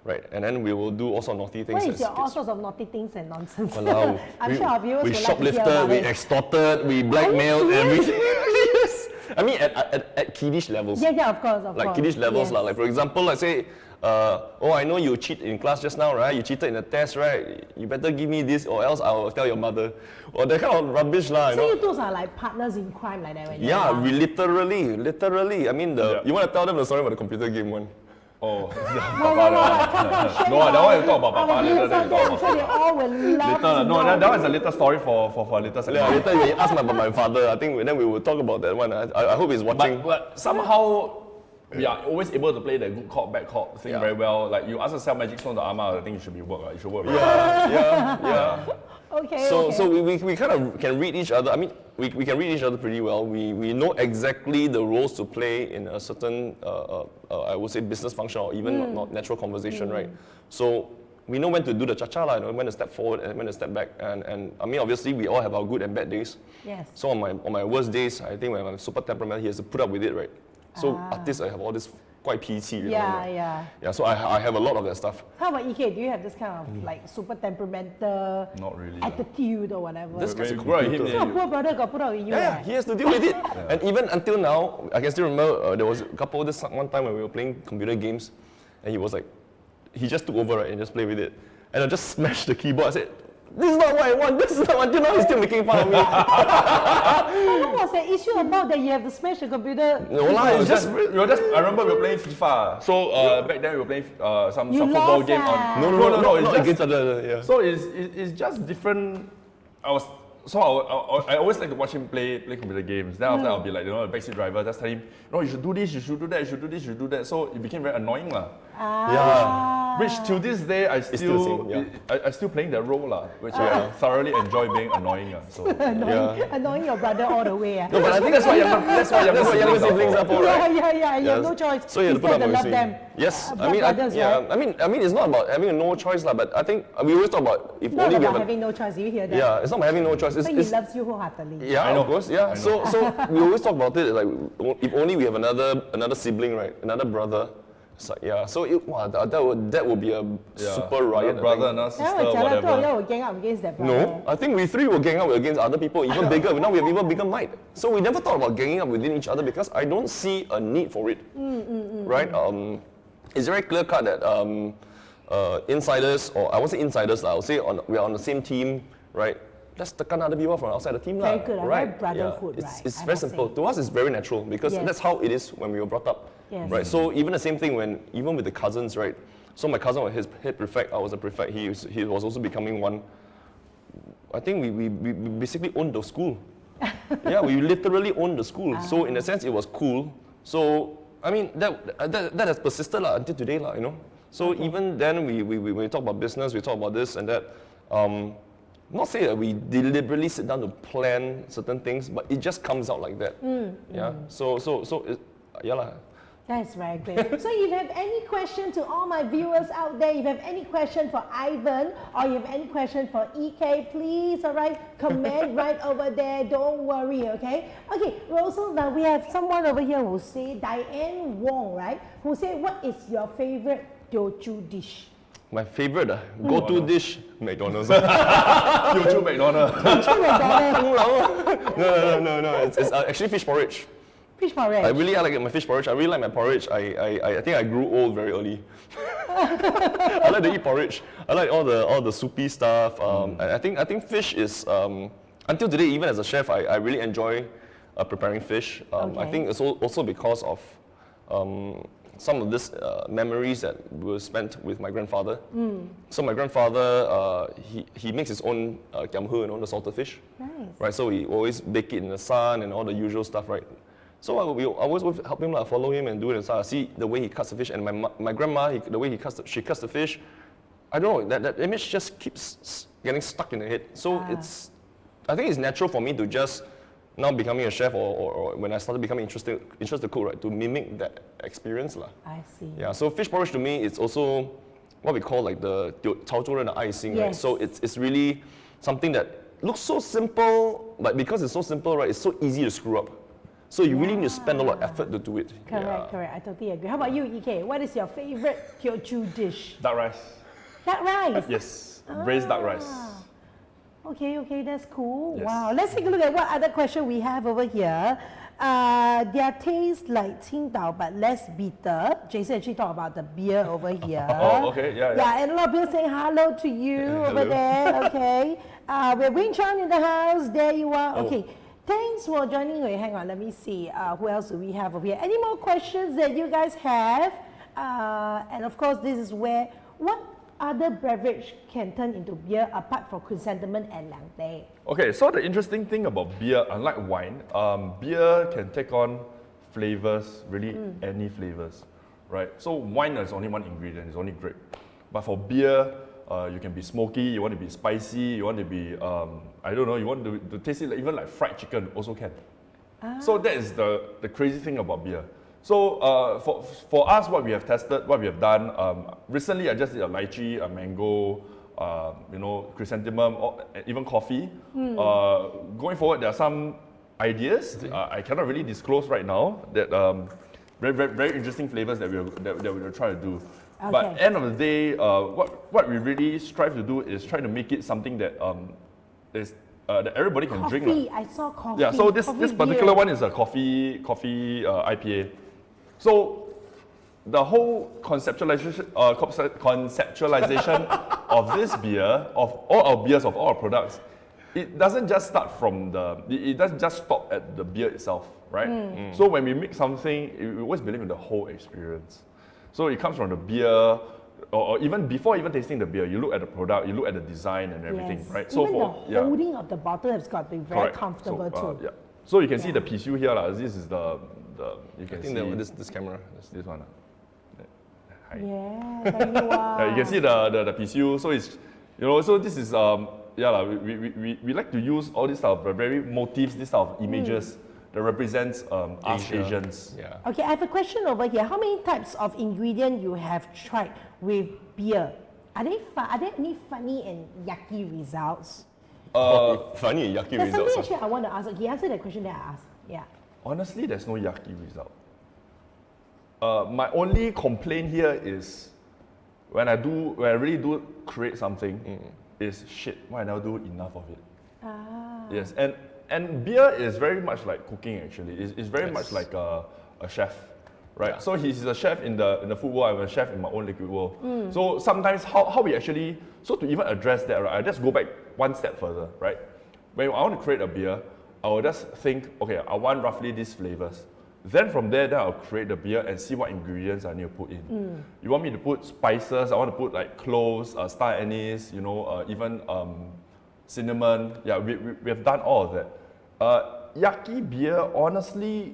S3: right? And then we will do all sorts of naughty things.
S2: What is your all sorts of naughty things and nonsense?
S3: Walao,
S2: I'm sure our viewers
S3: we
S2: would like to hear
S3: shoplifted,
S2: about
S3: we
S2: it.
S3: extorted, we blackmailed, everything. Yes. I mean, at kiddish levels.
S2: Yeah, of course.
S3: Like kiddish levels,
S2: yes.
S3: Like for example, let's say, I know you cheat in class just now, right? You cheated in the test, right? You better give me this or else I will tell your mother. Or that kind of rubbish, you know.
S2: So you two are like partners in crime like that when
S3: Yeah, we literally. I mean, you want to tell them the story about the computer game one?
S4: Oh,
S2: Come on, share
S4: No, that one you talk about Papa later. Then you talk
S2: I'm sure they all will love
S4: later.
S2: to
S4: No,
S2: know.
S4: that one is a little story for a later segment.
S3: Yeah, later when you ask about my father, I think then we will talk about that one. I hope he's watching.
S4: But somehow we are always able to play the good cop, bad cop thing
S3: Yeah.
S4: very well. Like you ask us to sell Magic Stone to Ama, I think it should be work. It should work.
S3: Yeah.
S2: Okay,
S3: So
S2: okay.
S3: we kind of can read each other. I mean, we can read each other pretty well. We know exactly the roles to play in a certain, I would say, business function or even not natural conversation, right? So we know when to do the cha-cha, when to step forward and when to step back. And I mean, obviously, we all have our good and bad days.
S2: Yes.
S3: So on my worst days, I think when I'm super temperamental, he has to put up with it, right? So artists, I have all this quite PT, you know. Yeah, so I have a lot of that stuff.
S2: How about EK? Do you have this kind of like super temperamental
S4: Not really.
S2: attitude or whatever?
S3: This guy's a
S4: When you grow up with him,
S3: computer.
S2: So poor brother got put out with you.
S3: Yeah, he has to deal with it. And even until now, I can still remember there was a couple this one time when we were playing computer games, and he was like, he just took over, right, and just played with it. And I just smashed the keyboard. I said, this is not what I want, this is not what, until now he's still making fun of me.
S2: What was the issue about that you have to smash the computer?
S3: No lah,
S4: It
S3: it's
S4: was
S3: just,
S4: I remember we were playing FIFA. So back then we were playing some
S2: You
S4: football
S2: lost
S4: game
S2: ah.
S4: on.
S3: no,
S4: it's
S3: not
S4: just,
S3: against other, yeah.
S4: So it's just different. I always like to watch him play computer games. Then after I'll be like, the backseat driver, just tell him, no, you should do this, you should do that, you should do this, you should do that. So it became very annoying lah.
S3: Yeah.
S4: Which till this day I
S3: still the same,
S4: I still playing that role lah, which I thoroughly enjoy being annoying lah. So
S2: Annoying your brother all the way.
S3: No, but I think that's what younger siblings are for, right?
S2: Yeah. You have no choice.
S3: So you have to put up
S2: to
S3: with
S2: love
S3: it.
S2: them.
S3: Yes,
S2: Blood brothers, right?
S3: I mean, it's not about having no choice, lah. But I think we always talk about if
S2: Not
S3: only we
S2: about
S3: have.
S2: having no choice. Do you hear that?
S3: Yeah, it's not about having no choice.
S2: But he
S3: It's,
S2: loves you wholeheartedly.
S3: yeah,
S4: I know.
S3: of course, yeah.
S4: I
S3: So we always talk about it like if only we have another sibling, right? Another brother. It's like, yeah. So that would be a super riot.
S4: Brother,
S3: I
S4: another
S2: Then
S4: sister,
S2: two of
S4: whatever.
S2: you will gang up against that
S3: think.
S2: brother.
S3: No, I think we three will gang up against other people, even bigger. Now we have even bigger might. So we never thought about ganging up within each other because I don't see a need for it. Right? It's very clear cut that insiders, or I won't say insiders, I would say we are on the same team, right? Let's tekan other people from outside the team.
S2: Very good, I
S3: right?
S2: like brotherhood,
S3: It's,
S2: right,
S3: it's
S2: I
S3: very
S2: must
S3: simple.
S2: say.
S3: To us, it's very natural because
S2: Yes.
S3: that's how it is when we were brought up.
S2: Yes.
S3: Right? So even the same thing even with the cousins, right? So my cousin was his head prefect, I was a prefect. He was also becoming one. I think we basically owned the school. Yeah, we literally owned the school. So in a sense, it was cool. So I mean that has persisted until today, you know. So even then, we talk about business, we talk about this and that. Not say that we deliberately sit down to plan certain things, but it just comes out like that. Yeah. So yeah lah.
S2: That's very great. So if you have any question to all my viewers out there, if you have any question for Ivan or you have any question for EK, please, all right, comment right over there. Don't worry, okay? Okay, also now we have someone over here who say, Diane Wong, right? Who say, what is your favorite Teochew dish?
S3: My favorite go-to dish, McDonald's.
S4: Teochew McDonald's.
S3: No. It's actually fish porridge.
S2: Fish porridge.
S3: I like my fish porridge. I really like my porridge. I think I grew old very early. I like to eat porridge. I like all the soupy stuff. And I think fish is until today, even as a chef, I really enjoy preparing fish. I think it's also because of some of these memories that were spent with my grandfather. So my grandfather, he makes his own giam he, the salted fish.
S2: Nice.
S3: Right, so we always bake it in the sun and all the usual stuff, right? So I always help him, follow him and do it. And so I see the way he cuts the fish, and my grandma, the way she cuts the fish. I don't know, that image just keeps getting stuck in the head. So I think it's natural for me to just now becoming a chef or when I started becoming interested to cook, right, to mimic that experience lah.
S2: I see.
S3: Yeah, so fish porridge to me, it's also what we call like the 潮州人的爱心, right?
S2: Yes.
S3: So it's really something that looks so simple, but because it's so simple, right, it's so easy to screw up. So you really need to spend a lot of effort to do it.
S2: Correct. I totally agree. How about you, EK? What is your favorite Teochew dish?
S4: Duck rice.
S2: Duck rice?
S4: Yes. Braised duck rice.
S2: Okay, that's cool.
S4: Yes.
S2: Wow. Let's take a look at what other question we have over here. Their taste like Qingdao but less bitter. Jason actually talked about the beer over here.
S4: Oh, okay, yeah.
S2: Yeah, and a lot of people saying hello to you over there. Okay. We have Wing Chun in the house. There you are. Okay. Thanks for joining. Wait, hang on. Let me see. Who else do we have over here? Any more questions that you guys have? and of course, this is where what other beverage can turn into beer apart from chrysanthemum and lang teh?
S4: Okay, so the interesting thing about beer, unlike wine, beer can take on flavors, really any flavors, right? So wine is only one ingredient, it's only grape. But for beer, you can be smoky, you want to be spicy, you want to be, I don't know, you want to taste it like, even like fried chicken also can. So that is the crazy thing about beer. So for us, what we have tested, what we have done, recently I just did a lychee, a mango, you know, chrysanthemum, or even coffee. Going forward, there are some ideas I cannot really disclose right now that very interesting flavors that we will try to do.
S2: Okay.
S4: But end of the day, what we really strive to do is try to make it something that that everybody can drink.
S2: Coffee, I saw coffee.
S4: Yeah, so this
S2: coffee
S4: particular
S2: beer.
S4: one is a coffee IPA. So the whole conceptualization of this beer, of all our beers, of all our products, it doesn't just start from it doesn't just stop at the beer itself, right? So when we make something, we always believe in the whole experience. So it comes from the beer, or even before even tasting the beer, you look at the product, you look at the design and everything,
S2: Yes.
S4: right?
S2: Even the holding of the bottle has got to be very
S4: Correct.
S2: comfortable
S4: So,
S2: too.
S4: yeah. So you can see the PCU here, this is the you
S3: I
S4: can
S3: think
S4: see
S3: this camera.
S4: this one. Hi.
S2: Yeah, very well.
S4: Yeah, you can see the PCU. So it's, you know, so this is we like to use all these type of very motifs, these type of images that represents us
S3: Asia.
S4: Asians.
S3: Yeah.
S2: Okay, I have a question over here. How many types of ingredient you have tried with beer? Are there any funny and yucky results?
S3: Funny yucky
S2: There's something
S3: results.
S2: actually I want to ask. Okay, answer the question that I asked. Yeah.
S4: Honestly, there's no yucky result. My only complaint here is when I really do create something, is shit, why I never do enough of it. Yes, and beer is very much like cooking actually. It's very much like a chef, right?
S3: Yeah.
S4: So he's a chef in the food world, I'm a chef in my own liquid world. So sometimes how we actually, so to even address that, right, I just go back one step further, right? When I want to create a beer, I will just think, okay, I want roughly these flavors. Then from there, then I'll create the beer and see what ingredients I need to put in. You want me to put spices, I want to put like cloves, star anise, you know, even cinnamon. Yeah, we have done all of that. Yucky beer, honestly,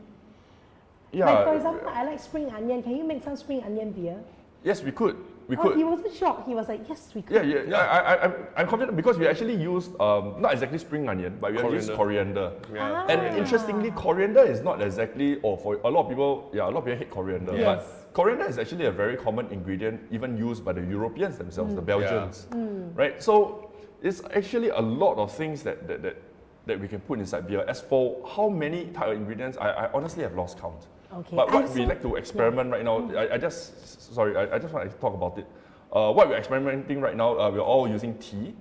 S4: yeah.
S2: Like for example, I like spring onion. Can you make some spring onion beer?
S4: Yes, we could. We
S2: Oh,
S4: could.
S2: he wasn't shocked. He was like, yes, we could.
S4: I'm confident because we actually used not exactly spring onion, but we used coriander.
S3: Yeah.
S4: And interestingly, coriander is not exactly, or for a lot of people, a lot of people hate coriander.
S2: Yes.
S4: But coriander is actually a very common ingredient, even used by the Europeans themselves, the Belgians, right? So it's actually a lot of things that we can put inside beer. As for how many type of ingredients, I honestly have lost count.
S2: Okay.
S4: But what
S2: I've
S4: we
S2: seen-
S4: like to experiment right now, I just want to talk about it. What we're experimenting right now, we're all using tea.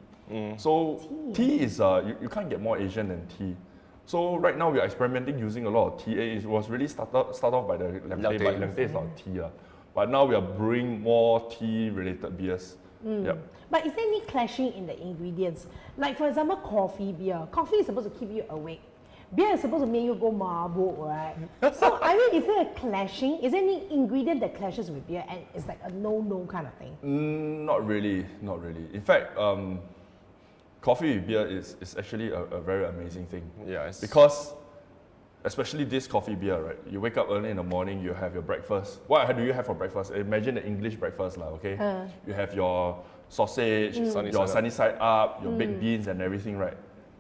S4: So tea is, you can't get more Asian than tea. So right now we're experimenting using a lot of tea. It was really start off by the lang teh, but lang teh is not tea. But now we are brewing more tea related beers. Yep.
S2: But is there any clashing in the ingredients? Like for example, coffee beer. Coffee is supposed to keep you awake. Beer is supposed to make you go marble, right? So I mean, is there a clashing? Is there any ingredient that clashes with beer and it's like a no-no kind of thing?
S4: Not really. In fact, coffee with beer is actually a very amazing thing.
S3: Yeah,
S4: Because, especially this coffee beer, right? You wake up early in the morning, you have your breakfast. What do you have for breakfast? Imagine the English breakfast, okay? You have your sausage,
S3: Sunny
S4: your
S3: side
S4: sunny side up, your baked beans and everything, right?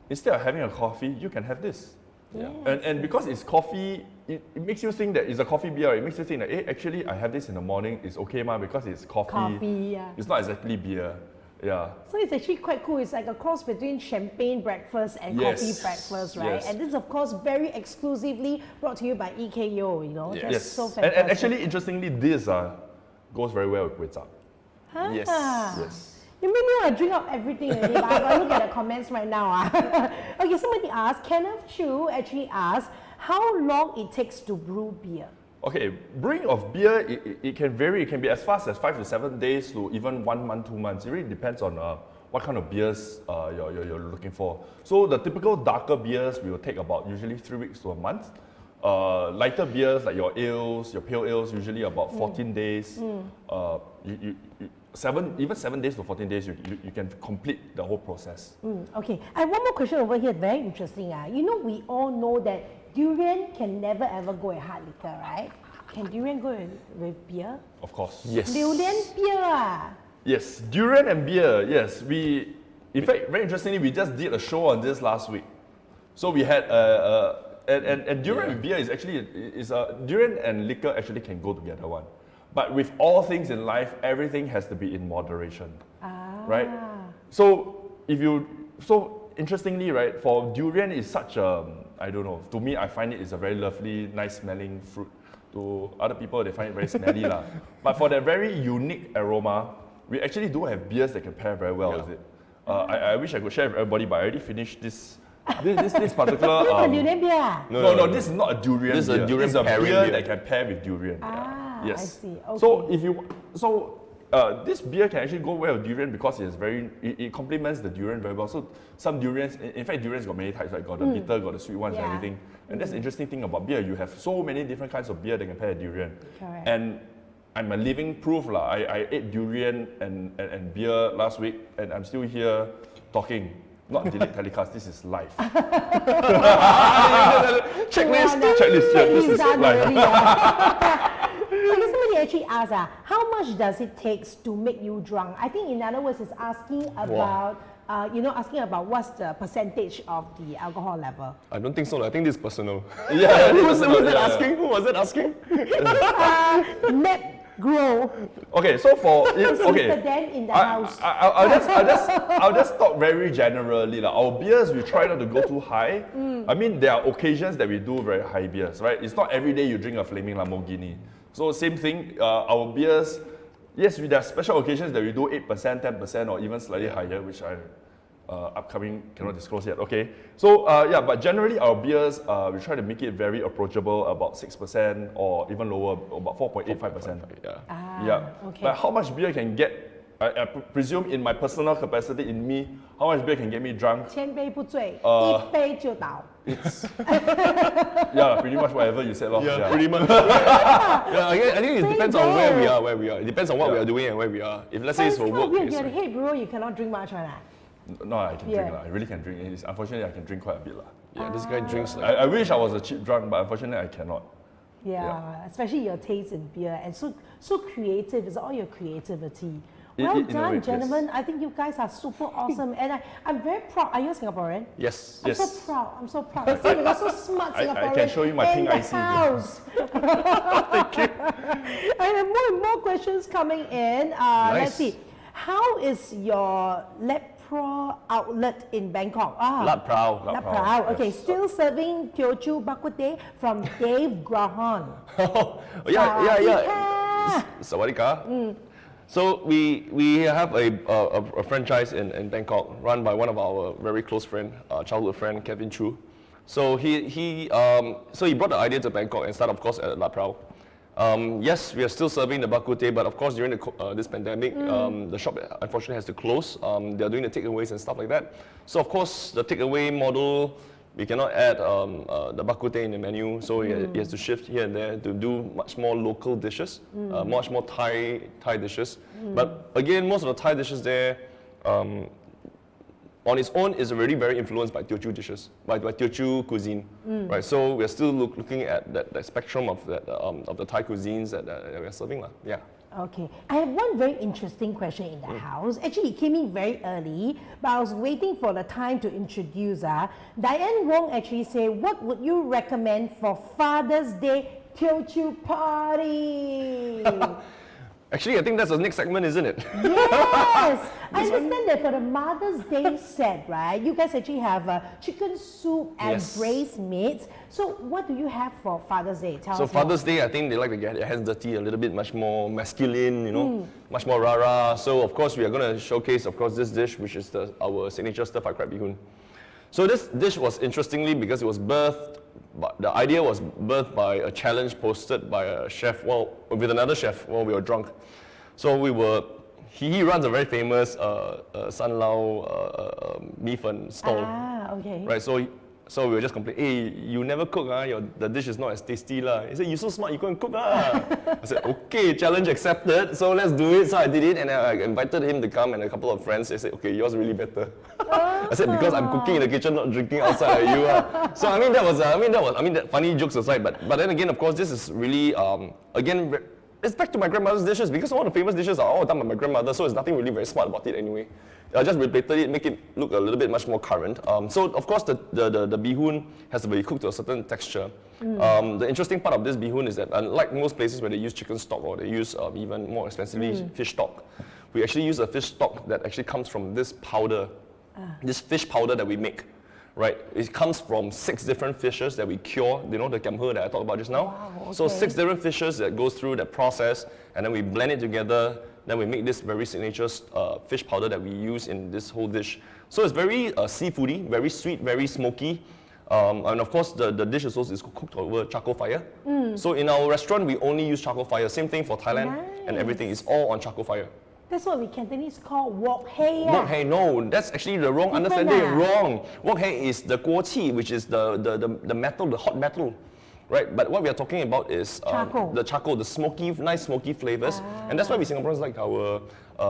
S4: Instead of having a coffee, you can have this.
S3: Yeah.
S4: And because it's coffee, it makes you think that it's a coffee beer. It makes you think that, hey, actually, I have this in the morning. It's okay, because it's coffee.
S2: Coffee, yeah.
S4: It's not exactly beer. Yeah.
S2: So it's actually quite cool. It's like a cross between champagne breakfast and
S4: Yes.
S2: coffee breakfast, right?
S4: Yes.
S2: And this is of course very exclusively brought to you by EKO, you know? That's
S4: Yes.
S2: so
S4: And
S2: fantastic.
S4: actually, interestingly, this goes very well with kway chap.
S2: Huh?
S3: Yes.
S4: Yes.
S2: You made me want to drink up everything already, but I'm going to look at the comments right now. Okay, somebody asked, Kenneth Chu actually asked, how long it takes to brew beer?
S4: Okay, brewing of beer, it can vary. It can be as fast as 5 to 7 days to even 1 month, 2 months. It really depends on what kind of beers you're looking for. So the typical darker beers will take about usually 3 weeks to a month. lighter beers like your ales, your pale ales, usually about 14 days. Even 7 days to 14 days, you can complete the whole process.
S2: Okay, I have one more question over here, very interesting. You know, we all know that durian can never ever go with hard liquor, right? Can durian go with beer?
S4: Of course.
S3: Yes.
S2: 榴莲 beer.
S4: Yes, durian and beer. Yes, in fact, very interestingly, we just did a show on this last week. So we had and durian and beer is actually durian and liquor actually can go together one. But with all things in life, everything has to be in moderation, right? So interestingly, right, for durian is such a, I don't know, to me I find it is a very lovely, nice smelling fruit. To other people, they find it very smelly lah. But for that very unique aroma, we actually do have beers that can pair very well with it. I wish I could share with everybody, but I already finished this particular.
S2: This is a durian beer.
S4: No, this is not a durian
S3: This is
S4: beer.
S3: a durian
S4: This is a
S3: pairing
S4: beer
S3: beer.
S4: that can pair with durian. Yes.
S2: I see. Okay.
S4: So this beer can actually go well with durian because it complements the durian very well. So some durians, in fact, durians got many types, right? Got the bitter, got the sweet ones, and
S2: Yeah.
S4: everything. And that's the interesting thing about beer. You have so many different kinds of beer that can pair with durian.
S2: Correct.
S4: And I'm a living proof lah. I ate durian and beer last week, and I'm still here talking. Not delete telecast. This is live.
S3: Checklist.
S4: Checklist. Yeah, this is
S2: done
S4: live.
S2: already. Okay, somebody actually asked, how much does it take to make you drunk? I think in other words, it's asking about, asking about what's the percentage of the alcohol level.
S3: I don't think so. I think this is personal.
S4: Yeah,
S3: Who was it asking? Who was it asking?
S2: Net grow.
S4: Okay, so for okay,
S2: Mr. Dan in the house.
S4: I'll just talk very generally lah. Our beers we try not to go too high. I mean there are occasions that we do very high beers, right? It's not every day you drink a flaming Lamborghini. So same thing, our beers. Yes, there are special occasions that we do 8%, 10%, or even slightly higher, which I upcoming cannot disclose yet. Okay, so but generally our beers we try to make it very approachable, about 6% or even lower, about 4.85%. Yeah.
S2: Okay.
S4: But how much beer can get? I presume in my personal capacity, in me, how much beer can get me drunk?
S2: 千杯不醉，一杯就倒。
S4: Yeah, pretty much whatever you said, lor.
S3: Yeah, pretty much. Yeah, I think it depends on where we are. It depends on what we are doing and where we are. If let's say it's for work,
S2: You're
S3: it's
S2: the head brewer, you cannot drink much, right?
S4: No, I can
S2: Yeah.
S4: drink lah. I really can drink. Unfortunately, I can drink quite a bit lah.
S3: yeah, this guy drinks like
S4: I wish I was a cheap drunk, but unfortunately, I cannot.
S2: Yeah, especially your taste in beer and so creative. It's all your creativity.
S4: In
S2: Well
S4: a way,
S2: done,
S4: yes.
S2: gentlemen. I think you guys are super awesome, and I'm very proud. Are you a Singaporean?
S3: yes.
S2: I'm
S4: Yes.
S2: so proud. I'm so proud. See, we got so smart
S4: I
S2: Singaporeans
S4: can show you my
S2: in
S4: pink
S2: the
S4: IC here.
S2: house. Thank you. I have more and more questions coming in. Let's see. How is your Lepro outlet in Bangkok?
S3: Lat Prao.
S2: Lap Prao. Okay, still serving Teochew Bak Kut Teh from Dave Graham.
S3: Yeah. Sawadika. So we have a franchise in Bangkok run by one of our very close friend, childhood friend Kevin Chu. So he brought the idea to Bangkok and started of course at La Prao. Yes, we are still serving the Bak Kut Teh, but of course during this pandemic, the shop unfortunately has to close. They are doing the takeaways and stuff like that. So of course the takeaway model, we cannot add the Bak Kut Teh in the menu, so it has to shift here and there to do much more local dishes, much more Thai dishes. But again, most of the Thai dishes there, on its own, is already very influenced by Teochew dishes, by Teochew cuisine, right? So we're still looking at that spectrum of the Thai cuisines that we're serving, lah. Yeah.
S2: Okay, I have one very interesting question in the house. Actually, it came in very early, but I was waiting for the time to introduce. Diane Wong actually said, what would you recommend for Father's Day Teochew party?
S3: Actually, I think that's the next segment, isn't it?
S2: Yes! I understand that for the Mother's Day set, right, you guys actually have chicken soup and
S3: Yes.
S2: braised meats. So what do you have for Father's Day? Tell
S3: So
S2: us more.
S3: Father's Day, I think they like to get their hands dirty a little bit, much more masculine, much more rah-rah. So of course we are going to showcase, of course, this dish, which is our signature stir-fried crab bee hoon. So this dish was interestingly because it was birthed, the idea was birthed by a challenge posted by a chef, with another chef while we were drunk. So he runs a very famous San Lao Mi Fen stall.
S2: Okay.
S3: Right, so So we were just complaining, hey, you never cook, the dish is not as tasty. He said, you're so smart, you go and cook. I said, okay, challenge accepted, so let's do it. So I did it, and I invited him to come and a couple of friends. They said, okay, yours really better. I said, because I'm cooking in the kitchen, not drinking outside like you. So that funny jokes aside, but then again, of course, this is really, again, it's back to my grandmother's dishes, because all the famous dishes are all done by my grandmother, so there's nothing really very smart about it anyway. I just replated it, make it look a little bit much more current. So of course the bee-hoon has to be cooked to a certain texture. The interesting part of this bee-hoon is that unlike most places where they use chicken stock or they use even more expensively fish stock, we actually use a fish stock that actually comes from this powder, this fish powder that we make. Right, it comes from 6 different fishes that we cure. You know the kiamhe that I talked about just now.
S2: Wow, okay.
S3: So 6 different fishes that goes through that process, and then we blend it together. Then we make this very signature fish powder that we use in this whole dish. So it's very seafoody, very sweet, very smoky. And of course, the dish is also cooked over charcoal fire. So in our restaurant, we only use charcoal fire. Same thing for Thailand, and everything is all on charcoal fire.
S2: That's what we Cantonese call wok hei.
S3: Wok hei, no, that's actually the wrong understanding. Wrong. Wok hei is the guo qi, which is the metal, the hot metal. Right, but what we are talking about is the charcoal, the smoky, nice smoky flavors, and that's why we Singaporeans like our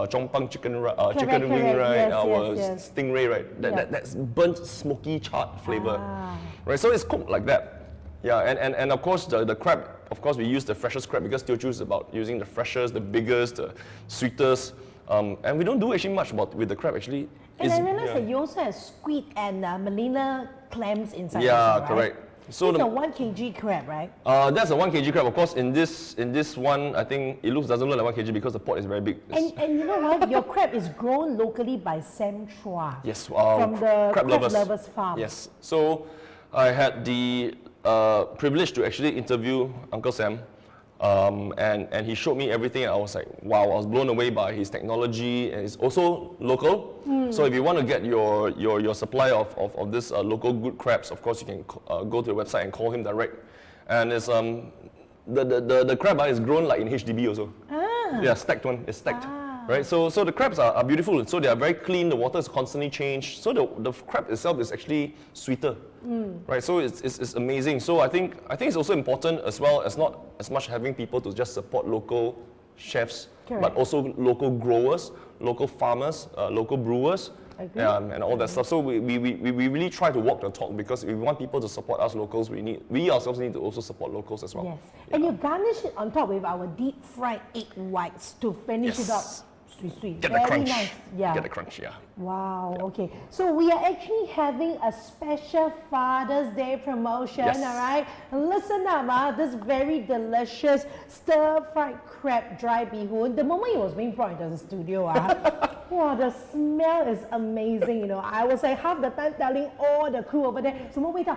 S3: chongpang chicken wing, right? Our stingray, right? That's burnt, smoky, charred flavor, right? So it's cooked like that, yeah. And of course the crab, of course we use the freshest crab because Teochew is about using the freshest, the biggest, the sweetest, and we don't do actually much with the crab actually.
S2: And I realized that you also have squid and Manila clams inside.
S3: Yeah,
S2: also, right?
S3: correct. So
S2: it's a 1 kg crab, right?
S3: That's a 1 kg crab. Of course, in this one, I think it doesn't look like 1 kg because the pot is very big.
S2: And you know what? Your crab is grown locally by Sam Chua.
S3: Yes,
S2: from the crab lovers farm.
S3: Yes. So I had the privilege to actually interview Uncle Sam, and he showed me everything. And I was like, wow! I was blown away by his technology, and it's also local. So if you want to get your supply of this local good crabs, of course you can go to the website and call him direct. And it's the crab is grown like in HDB also. Yeah, stacked one. It's stacked. Right, so the crabs are beautiful. So they are very clean. The water is constantly changed. So the crab itself is actually sweeter. Right, so it's amazing. So I think it's also important as well as not as much having people to just support local chefs, but also local growers, local farmers, local brewers, and all that stuff. So we really try to walk the talk because if we want people to support us locals, we ourselves need to also support locals as well.
S2: Yes, and you garnish it on top with our deep fried egg whites to finish it up. Sweet.
S3: Get
S2: Very
S3: the crunch.
S2: Nice. Yeah.
S3: Get the crunch, yeah.
S2: Wow, okay. So we are actually having a special Father's Day promotion, all right? Listen up, this very delicious stir-fried crab dry bee-hoon. The moment it was being brought into the studio, wow, the smell is amazing, you know. I was like half the time telling all the crew over there, 什么味道?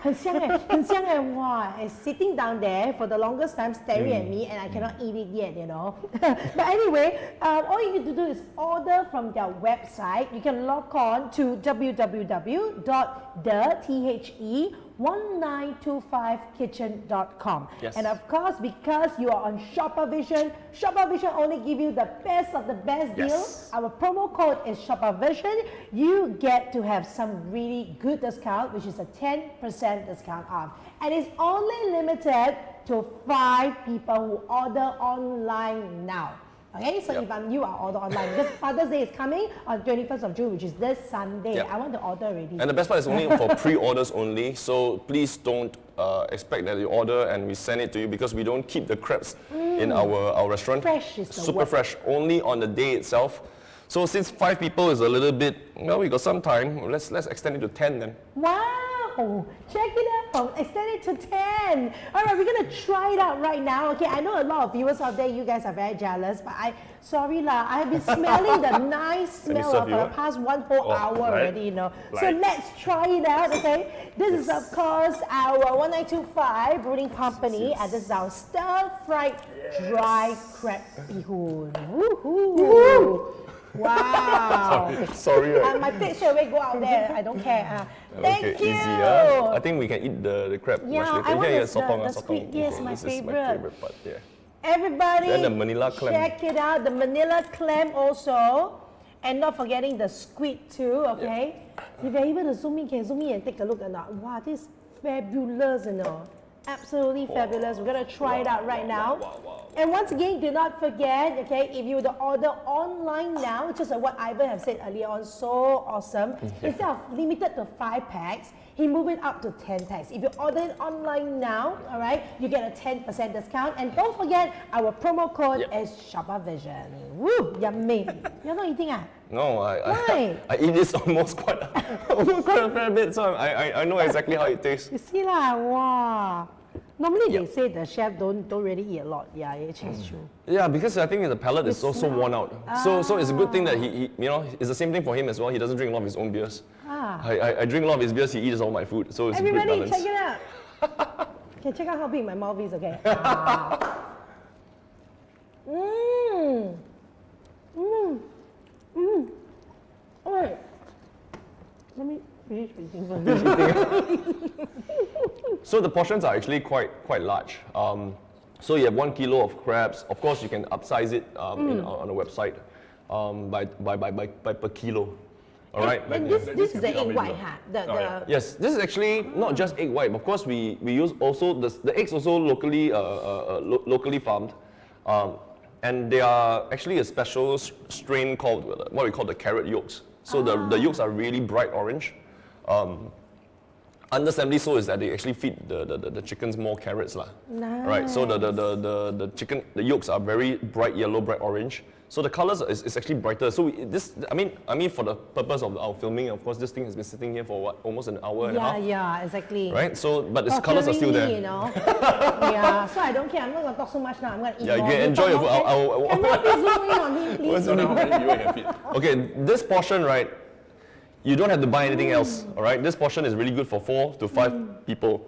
S2: 很香哎, 很香哎, wow. And sitting down there for the longest time staring at me and I cannot eat it yet, you know. But anyway, all you need to do is order from their website. You can log on to www.the1925kitchen.com.
S3: Yes.
S2: And of course, because you are on Shopavision, Shopavision only give you the best of the best deals. Our promo code is Shopavision. You get to have some really good discount, which is a 10% discount off. And it's only limited to 5 people who order online now. Okay, so if I'm you, I'll order online because Father's Day is coming on 21st of June, which is this Sunday. I want to order already.
S3: And the best part is only for pre-orders only, so please don't expect that you order and we send it to you because we don't keep the crabs in our restaurant.
S2: Fresh is the
S3: super
S2: word.
S3: Fresh, only on the day itself. So since 5 people is a little bit, well, we got some time, let's extend it to 10 then.
S2: Wow, check it out, extend it to 10. All right, we're gonna try it out right now. Okay, I know a lot of viewers out there, you guys are very jealous, but sorry lah, I have been smelling the nice smell for the past 1 whole hour already, you know. So let's try it out, okay? This is of course our 1925 brewing company, and this is our stir-fried dry crab bee-hoon. Woohoo! Wow.
S3: Sorry.
S2: My plate straight away go out there. I don't care. Thank you.
S3: Easy, I think we can eat the crab much later.
S2: I want the
S3: sotong.
S2: squid. Yes, my
S3: this
S2: favorite.
S3: Is my favorite part, yeah.
S2: Everybody,
S3: then the Manila clam.
S2: Check it out. The Manila clam also. And not forgetting the squid too, okay? If you're able to zoom in, can you zoom in and take a look or not? Wow, this is fabulous, you know. Absolutely fabulous. We're gonna try it out right now. And once again, do not forget, okay, if you were to order online now, just like what Ivan have said earlier on, so awesome. Instead of limited to 5 packs, he moved it up to 10 packs. If you order it online now, all right, you get a 10% discount. And don't forget, our promo code is Shopavision. Woo, yummy. You're not eating, ah?
S3: No,
S2: Why?
S3: I eat this almost quite a fair bit, so I know exactly how it tastes.
S2: You see lah, wow. Normally they say the chef don't really eat a lot. Yeah, actually it's true.
S3: Yeah, because I think the palate is so worn out. So it's a good thing that he you know, it's the same thing for him as well. He doesn't drink a lot of his own beers. I drink a lot of his beers, he eats all my food. So it's a good balance.
S2: Everybody check it out. Okay, check out how big my mouth is, okay? Alright. Let me finish eating first.
S3: So the portions are actually quite large. So you have 1 kilo of crabs. Of course, you can upsize it on the website by per kilo. All right.
S2: And this is the egg white, huh?
S3: Yes, this is actually not just egg white. Of course, we use also the eggs also locally farmed, and they are actually a special strain called what we call the carrot yolks. So the yolks are really bright orange. Understandably so is that they actually feed the chickens more carrots lah.
S2: Nice.
S3: Right. So the yolks are very bright yellow, bright orange. So the colors is actually brighter. So I mean for the purpose of our filming, of course, this thing has been sitting here for what, almost an hour and a half.
S2: Yeah, exactly.
S3: Right. So but its colors are still there.
S2: You know. Yeah. So I don't care. I'm not gonna talk so much now. I'm gonna eat more.
S3: You can enjoy your food.
S2: Can I please zoom in on him, please?
S4: So now how many people can feed?
S3: Okay, this portion, right? You don't have to buy anything else, all right? This portion is really good for 4 to 5 people.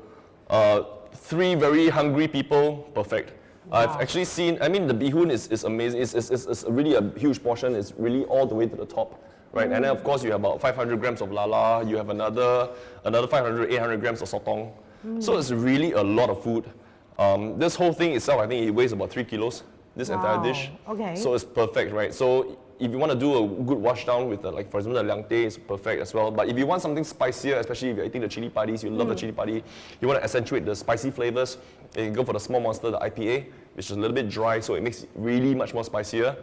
S3: 3 very hungry people, perfect. Wow. I've actually seen, I mean, the bihun is amazing. It's really a huge portion. It's really all the way to the top, right? And then, of course, you have about 500 grams of lala. You have another 500, 800 grams of sotong. So it's really a lot of food. This whole thing itself, I think it weighs about 3 kilos, this entire dish.
S2: Okay.
S3: So it's perfect, right? So if you want to do a good wash down with, like for example, the liang teh is perfect as well. But if you want something spicier, especially if you're eating the chili padis, you love the chili padi, you want to accentuate the spicy flavors, you can go for the small monster, the IPA, which is a little bit dry, so it makes it really much more spicier.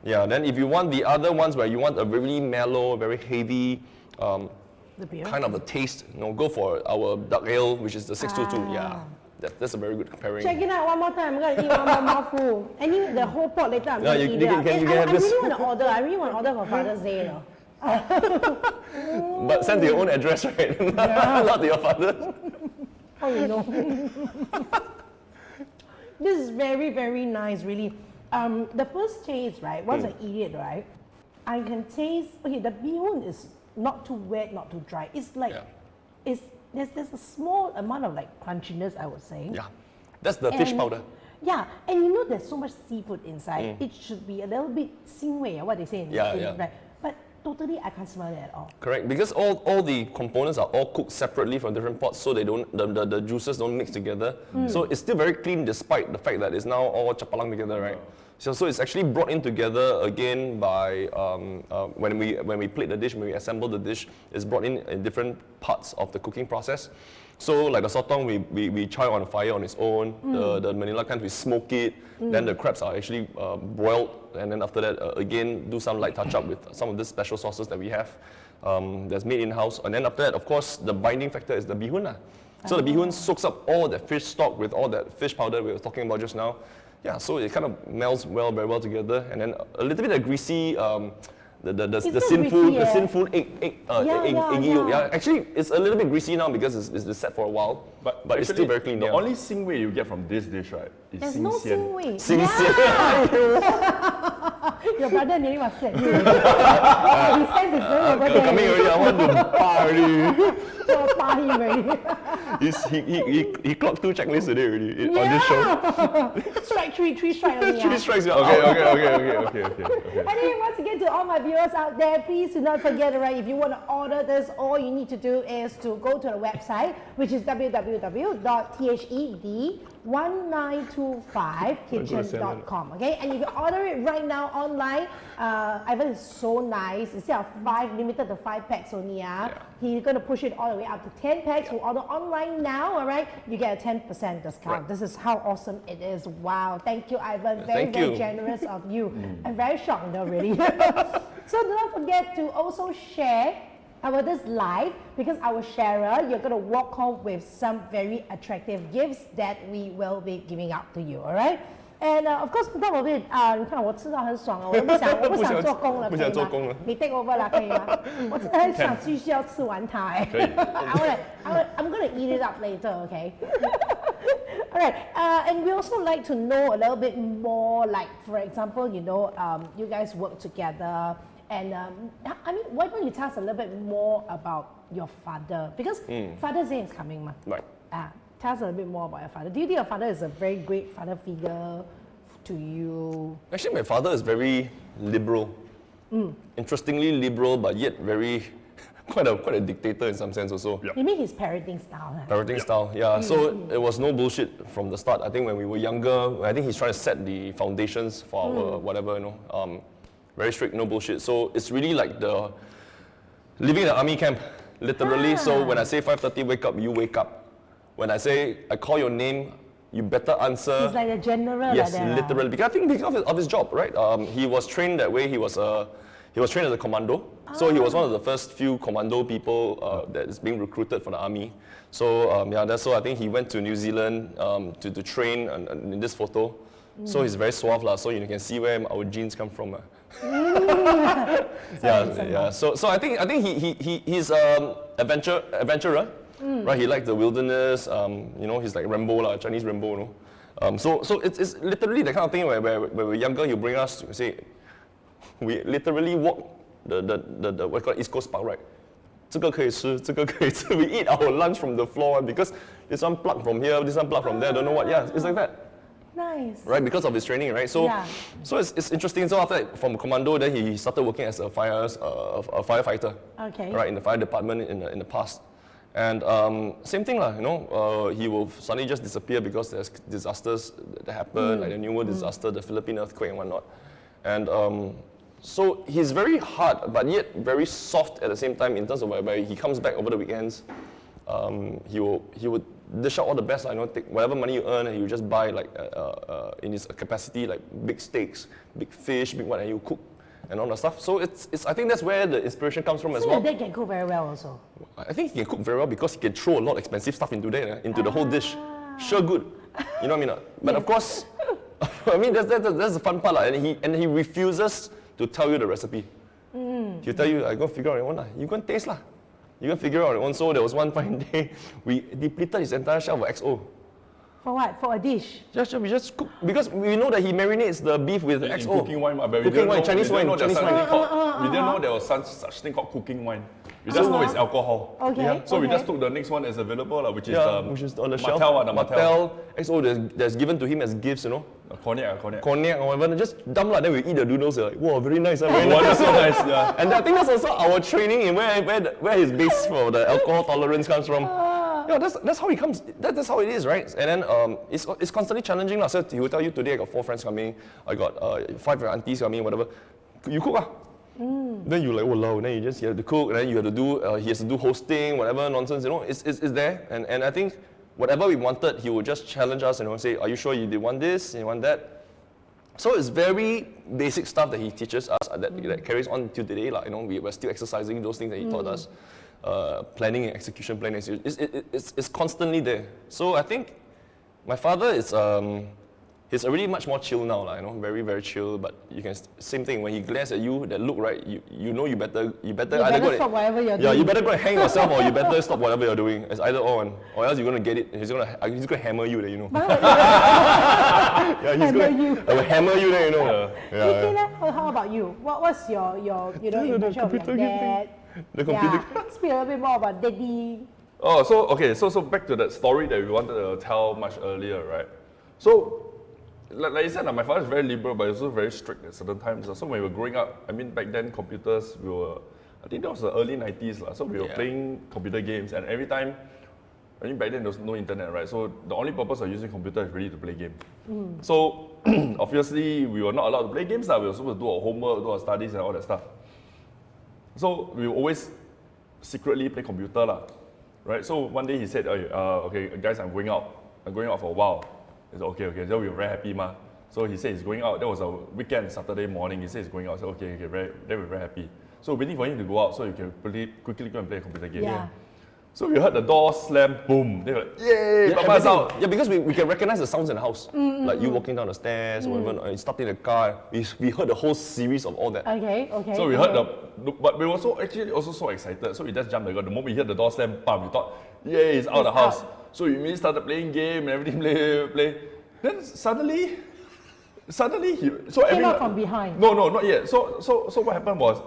S3: Yeah, then if you want the other ones where you want a really mellow, very heavy, kind of a taste, go for our duck ale, which is the 622. Yeah. That's a very good pairing.
S2: Check it out one more time. I'm going to eat one more mouthful. I need the whole pot later. I'm going to eat it. I really want to order. I really want to order for Father's Day. You know.
S3: But send to your own address, right? Yeah. Not to your father.
S2: How you know? This is very, very nice, really. The first taste, right? Once I eat it, right, I can taste. Okay, the bihun is not too wet, not too dry. It's like, there's a small amount of like crunchiness, I would say.
S3: Yeah, that's the fish powder.
S2: Yeah, and you know there's so much seafood inside. It should be a little bit xingwei, what they say in right? But totally, I can't smell it at all.
S3: Correct, because all the components are all cooked separately from different pots, so they don't the juices don't mix together. So it's still very clean, despite the fact that it's now all chapalang together, right? So it's actually brought in together again by when we plate the dish, when we assemble the dish, it's brought in different parts of the cooking process. So like the sotong, we char on fire on its own. The Manila kind, we smoke it. Then the crabs are actually broiled, and then after that, again, do some light touch up with some of the special sauces that we have that's made in-house. And then after that, of course, the binding factor is the bihun. So the bihun soaks up all that fish stock with all that fish powder we were talking about just now. Yeah, so it kind of melds very well together, and then a little bit of greasy, the sinful egg yolk. Yeah, actually, it's a little bit greasy now because it's set for a while, but actually, it's still very clean.
S4: The only xingwei you get from this dish, right, is
S2: There's no xingwei. Your brother nearly was at you. His hands is going over there.
S3: Coming already, I want to party.
S2: So party already.
S3: He clocked 2 checklists today already on this show.
S2: Strike 3 strikes only.
S3: 3 strikes.
S4: Okay.
S2: Anyway, once again, to all my viewers out there, please do not forget, right, if you want to order this, all you need to do is to go to the website, which is www.thedrink 1925kitchen.com. Okay, and you can order it right now online. Ivan is so nice. Instead of 5, limited to 5 packs only. He's going to push it all the way up to 10 packs. Who order online now, all right, you get a 10% discount.
S3: Right.
S2: This is how awesome it is. Wow, thank you, Ivan. Very,
S3: Thank
S2: very
S3: you.
S2: generous of you. I'm very shocked though, really. So do not forget to also share about this live, because our sharer, you're going to walk home with some very attractive gifts that we will be giving out to you, all right? And of course, on top of it, 你看我吃到很爽了，我不想做工了，
S3: 不想做工了。
S2: 你 take over 了，可以吗？我真的很想继续要吃完它哎。
S4: 可以。
S2: I'm gonna eat it up later, okay? All right, and we also like to know a little bit more, like for example, you know, you guys work together, and I mean, why don't you tell us a little bit more about your father? Because Father's Day is coming, ma.
S3: Right.
S2: Tell us a little bit more about your father. Do you think your father is a very great father figure to you?
S3: Actually, my father is very liberal. Interestingly liberal, but yet very quite a dictator in some sense also.
S2: You mean his parenting style? Huh?
S3: Parenting style, yeah. So it was no bullshit from the start. I think when we were younger, I think he's trying to set the foundations for our whatever, you know. Very strict, no bullshit. So it's really like the living in an army camp, literally. So when I say 5:30 wake up, you wake up. When I say I call your name, you better answer.
S2: He's like a general.
S3: Yes,
S2: like that,
S3: literally. Because I think because of his job, right? He was trained that way. He was trained as a commando. So he was one of the first few commando people that is being recruited for the army. So yeah, that's so I think he went to New Zealand to train in this photo. So he's very suave lah. So you can see where our genes come from. Yeah. So I think he's adventurer. Right, he likes the wilderness. You know, he's like Rambo lah, Chinese Rambo. You know? So it's literally the kind of thing where we're younger, he'll bring us to say, we literally walk the what called East Coast Park, right? 这个可以吃, 这个可以吃. We eat our lunch from the floor because this one plucked from here, this one plucked from there, don't know what. Yeah, it's like that.
S2: Nice.
S3: Right, because of his training, right? So, so it's interesting. So after that, from commando, then he started working as a firefighter.
S2: Okay.
S3: Right, in the fire department in the past. And same thing lah, you know, he will suddenly just disappear because there's disasters that happen, like the New World disaster, the Philippine earthquake and whatnot. And so he's very hard, but yet very soft at the same time in terms of where he comes back over the weekends. He would dish out all the best, you know, take whatever money you earn and you just buy like in his capacity, like big steaks, big fish, big what, and you cook and all that stuff. So it's I think that's where the inspiration comes from as well.
S2: So your dad can cook very well also?
S3: I think he can cook very well because he can throw a lot of expensive stuff into there, into the whole dish. Sure good. You know what I mean? But of course, I mean that's the fun part, and he refuses to tell you the recipe. He'll tell you, I go figure out your own. You go and taste lah. You can figure out your own. So there was one fine day, we depleted his entire shelf of XO.
S2: For what? For a dish?
S3: We just cook because we know that he marinates the beef with
S4: In
S3: XO.
S4: cooking wine, but we
S3: Cooking
S4: didn't
S3: wine,
S4: know,
S3: Chinese wine,
S4: we
S3: Chinese wine.
S4: didn't know there was such thing called cooking wine. We just know it's alcohol.
S2: Okay.
S3: Yeah.
S4: So we just took the next one as available, which is
S3: which is on the shelf.
S4: Martel.
S3: XO that's given to him as gifts, you know.
S4: Cognac.
S3: Cognac or whatever, just dump lah. Then we eat the noodles. Like, wow, very nice. Very
S4: Oh,
S3: nice.
S4: that's so nice. Yeah.
S3: And I think that's also our training in where his base for the alcohol tolerance comes from. Yeah, that's how he comes. That's how it is, right? And then it's constantly challenging lah. So he will tell you today I got 4 friends coming, I got 5 aunties coming, whatever. You cook ah. Then you like, oh no, then you have to cook, and then you have to do he has to do hosting, whatever nonsense, you know. It's there, and I think whatever we wanted, he would just challenge us, you know, say, are you sure you want this, you want that? So it's very basic stuff that he teaches us that carries on till today, like, you know, we're still exercising those things that he taught us. Planning and execution planning, it's constantly there. So I think my father is he's already much more chill now, you know, very, very chill. But you can same thing when he glares at you, that look, right? You know you better either go
S2: stop whatever you're doing.
S3: Yeah, you better go and hang yourself, or you better stop whatever you're doing. It's either or else you're gonna get it. He's gonna hammer you, then you know. Yeah, he's gonna hammer you, then you know.
S2: Yeah. How about you? What's your impression of your dad?
S3: The computer.
S2: Speak a little bit more about Daddy.
S4: Oh, so back to that story that we wanted to tell much earlier, right? So, like you said, my father is very liberal, but he's also very strict at certain times. So when we were growing up, I mean, back then computers, I think that was the early 90s, so we were playing computer games, and every time I think back then there was no internet, right? So the only purpose of using computer is really to play game. So obviously we were not allowed to play games. We were supposed to do our homework, do our studies and all that stuff. So we would always secretly play computer, right? So one day he said, okay guys, I'm going out. I'm going out for a while. He said, okay. So we were very happy, ma. So he said he's going out. That was a weekend, Saturday morning. He said he's going out. So okay, then we're very happy. So waiting for him to go out so you can quickly go and play a computer game.
S2: Yeah.
S4: So we heard the door slam, boom. They were like, yay, Papa's out.
S3: Yeah, because we can recognize the sounds in the house. Like you walking down the stairs, or even starting the car. We heard the whole series of all that.
S2: Okay.
S4: So we heard but we were also so excited. So we just jumped the door. The moment we heard the door slam, bam, we thought, yay, he's out of the house. So we immediately started playing game and everything, play. Then suddenly he
S2: came out from behind.
S4: No, not yet. So what happened was,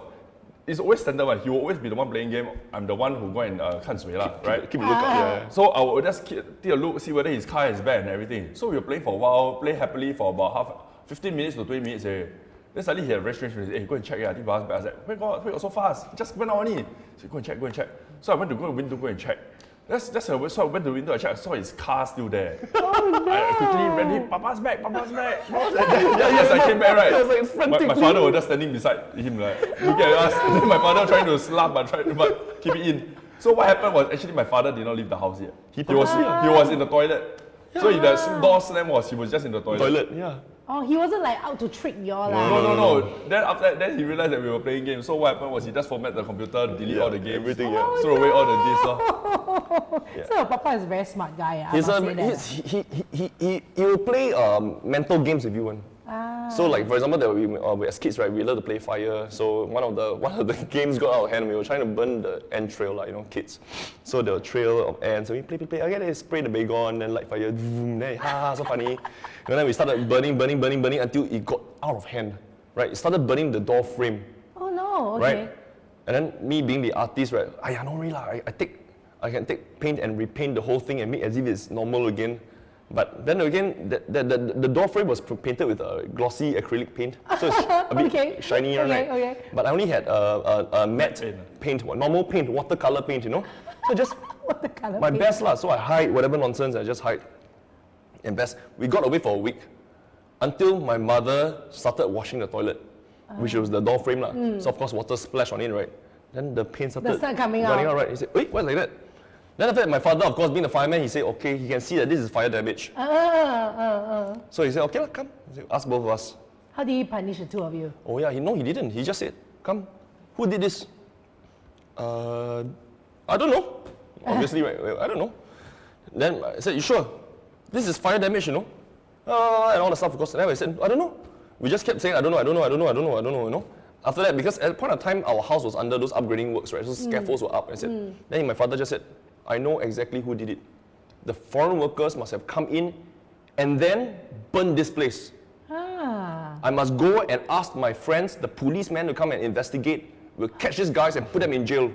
S4: it's always standard one. He will always be the one playing game. I'm the one who go and right?
S3: Keep a lookout. Yeah.
S4: So I will just take a look, see whether his car is bad and everything. So we were playing for a while, play happily for about 15 minutes to 20 minutes. Then suddenly he had a very strange feeling. Hey, go and check. I think Papa's bad. I was like, where got so fast? Just went out only. He said, go and check. So I went to go to the window, go and check. So I went to the window, I checked, I saw his car still there.
S2: Oh no!
S4: I quickly ran in, Papa's back. Yes, I came back, right? My father was just standing beside him, like, look at us. My father trying to laugh, but keep it in. So what happened was, actually my father did not leave the house yet. He was in the toilet. So the door slam he was just in the toilet.
S3: Yeah.
S2: Oh, he wasn't like out to trick y'all.
S4: No. Then after that, he realized that we were playing games. So what happened was he just formatted the computer, delete all the games,
S3: everything,
S4: throw away all the discs.
S2: So your papa is a very smart guy.
S3: He will play mental games with you one. So like for example, we as kids, right, we love to play fire. So one of the games got out of hand. We were trying to burn the ant trail, kids. So the trail of ants. So we play. Okay, they spray the baygon, then light fire. Then so funny. And then we started burning until it got out of hand. Right, it started burning the door frame.
S2: Oh no. Okay.
S3: Right, and then me being the artist, right, I can take paint and repaint the whole thing and make as if it's normal again. But then again, the door frame was painted with a glossy acrylic paint, so it's a bit shiny, right?
S2: Okay.
S3: But I only had a matte paint, normal paint, watercolor paint, So just my best lah. So I hide whatever nonsense. I just hide. And best, we got away for a week until my mother started washing the toilet, which was the door frame lah. So of course water splashed on it, right? Then the paint started
S2: coming
S3: running
S2: out.
S3: Right? He said, "Wait, what's like that?" Then after that, my father, of course, being the fireman, he said, okay, he can see that this is fire damage. So he said, okay, come. He said, ask both of us.
S2: How did he punish the two of you?
S3: Oh yeah, he didn't. He just said, come, who did this? I don't know. Obviously, right, I don't know. Then I said, you sure? This is fire damage, And all the stuff, of course. And then I said, I don't know. We just kept saying, I don't know. After that, because at the point of time, our house was under those upgrading works, right? So scaffolds were up. I said, then my father just said, I know exactly who did it. The foreign workers must have come in and then burned this place. I must go and ask my friends, the policemen, to come and investigate. We'll catch these guys and put them in jail.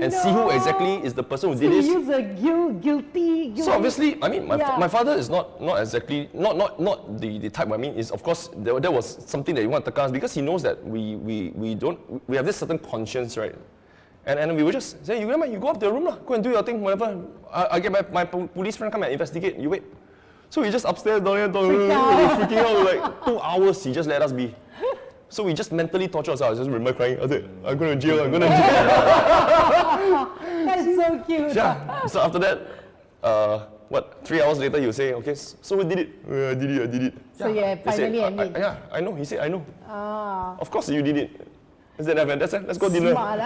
S3: And see who exactly is the person who did this.
S2: He's a guilty.
S3: So obviously, I mean, my father is not exactly the type. I mean, is of course there was something that he wanted to cast because he knows that we have this certain conscience, right? And we were just saying, you go up to the room lah, go and do your thing, whatever. I get my police friend come and investigate. You wait. So we just upstairs down here, freaking out like 2 hours. He just let us be. So we just mentally torture ourselves. I just remember crying. I said, I'm going to jail.
S2: That's so cute.
S3: Yeah. So after that, 3 hours later, you say, okay, so who did it? I did it.
S2: So yeah, finally admit.
S3: Yeah, I know. He said, I know. Of course you did it. I said, let's go dinner.
S2: Smart.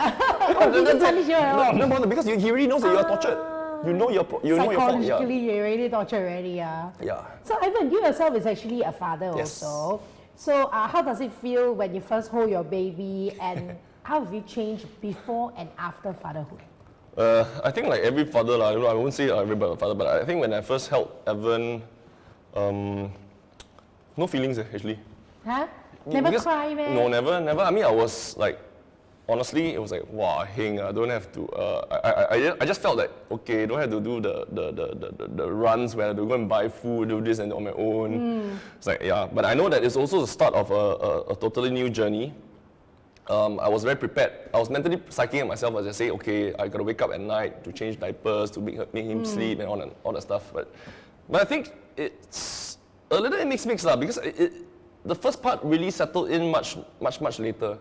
S3: No, because he already knows that you are tortured. You know your fault.
S2: Psychologically, you're already tortured already,
S3: Yeah.
S2: So Ivan, you yourself is actually a father also. So how does it feel when you first hold your baby, and how have you changed before and after fatherhood?
S3: I think like every father, I won't say every father, but I think when I first held Evan, no feelings actually.
S2: Huh? Never cry, man?
S3: No, never. I mean, I was like, honestly, it was like, wow, heng, I don't have to, I just felt like, okay, don't have to do the runs where I have to go and buy food, do this and on my own. It's like, yeah, but I know that it's also the start of a totally new journey. I was very prepared. I was mentally psyching at myself as I say, okay, I gotta wake up at night to change diapers, to make him sleep and all that stuff. But I think it's a little mixed lah, because the first part really settled in much later,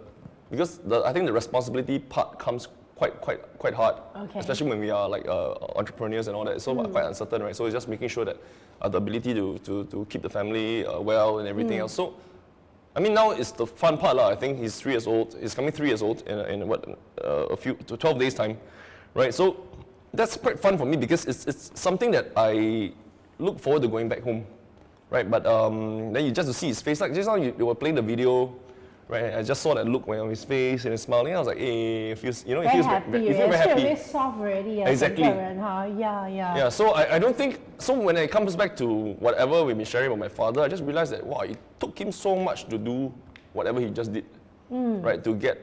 S3: because I think the responsibility part comes quite hard, especially when we are like entrepreneurs and all that. It's so quite uncertain, right? So it's just making sure that the ability to keep the family well and everything else. So I mean, now it's the fun part lah. I think he's 3 years old. He's coming 3 years old in 12 days time, right? So that's quite fun for me because it's something that I look forward to going back home, right? But then you just to see his face, like just now you were playing the video, right? I just saw that look on his face and his smiling. I was like, hey, it feels, you know, it feels
S2: happy.
S3: you feel very happy.
S2: Very soft already.
S3: Exactly.
S2: Yeah.
S3: So I don't think, so when it comes back to whatever we've been sharing about my father, I just realized that, wow, it took him so much to do whatever he just did, right? To get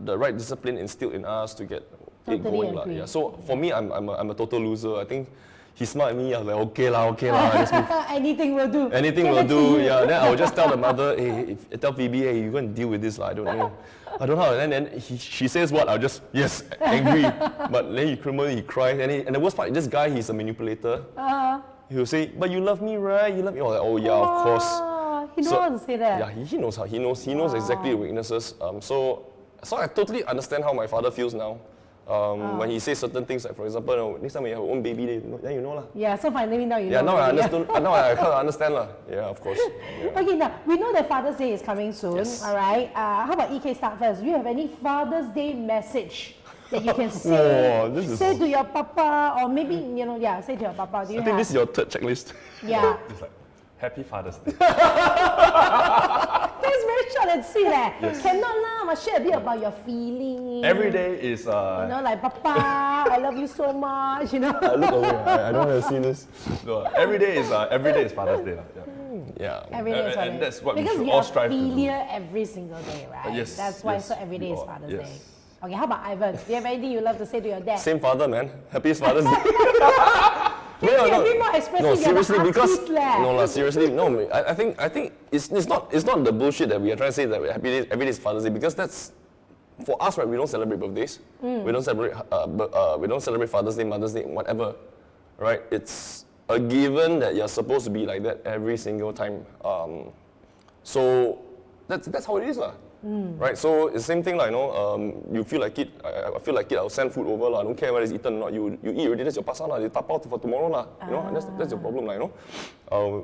S3: the right discipline instilled in us, to get it going. Yeah. So for me, I'm a total loser. I think he smiled at me, I was like, okay lah, just move.
S2: Anything will do.
S3: Anything will do, yeah. Then I would just tell the mother, hey, tell Phoebe, hey, you're going to deal with this, I don't know. I don't know. And then she says what, I'll just, yes, angry. But then he cries. And the worst part, this guy, he's a manipulator. He'll say, but you love me, right? You love me. I was like, oh yeah, of course.
S2: He knows how to say that.
S3: Yeah, he knows how. He knows exactly the weaknesses. So I totally understand how my father feels now. When he says certain things, like for example, next time when you have your own baby, then you know lah.
S2: Yeah, so finally now you know.
S3: Yeah, now I understood. Now I kind of understand lah. Yeah, of course. Yeah.
S2: Okay, now we know that Father's Day is coming soon. Yes. All right. How about EK start first? Do you have any Father's Day message that you can say to your papa, or maybe say to your papa?
S3: I think this is your third checklist.
S2: Yeah.
S4: It's like Happy Father's Day.
S2: That's very short and sweet. Yes. Cannot lah, must share a bit about your feelings.
S4: Every day is
S2: like Papa, I love you so much.
S3: I look away. I don't want to see this.
S4: No, every day is Father's Day.
S3: Yeah.
S2: Every day is Father's Day.
S4: And that's what we
S2: because
S4: should
S2: we
S4: all strive to do.
S2: Because we are filial every single day, right?
S4: Yes.
S2: That's why so every day is Father's Day. Okay, how about Ivan? Do you have anything you love to say to your dad?
S3: Same father, man. Happiest Father's Day.
S2: No,
S3: seriously, because seriously, no. I think it's not the bullshit that we are trying to say that every day is Father's Day, because that's for us, right? We don't celebrate birthdays. We don't celebrate Father's Day, Mother's Day, whatever, right? It's a given that you're supposed to be like that every single time. So that's how it is, lah. Right, so it's the same thing, like, you feel like it, I feel like it, I'll send food over, I don't care whether it's eaten or not, you eat already, that's your pasal, you tap out for tomorrow, and that's your problem,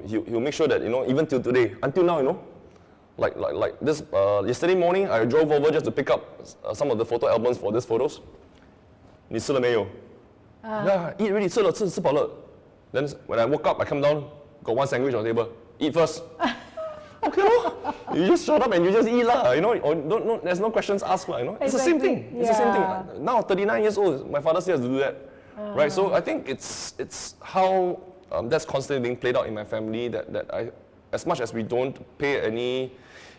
S3: he'll make sure that, even till today, until now, like this, yesterday morning, I drove over just to pick up some of the photo albums for these photos. 你吃了没有? Yeah, eat already, 吃饱了. Then when I woke up, I come down, got one sandwich on the table, eat first. Okay, you just shut up and you just eat lah, or don't, there's no questions asked, It's the same thing. It's the same thing. Now 39 years old, my father still has to do that, right? So I think it's how that's constantly being played out in my family, that I, as much as we don't pay any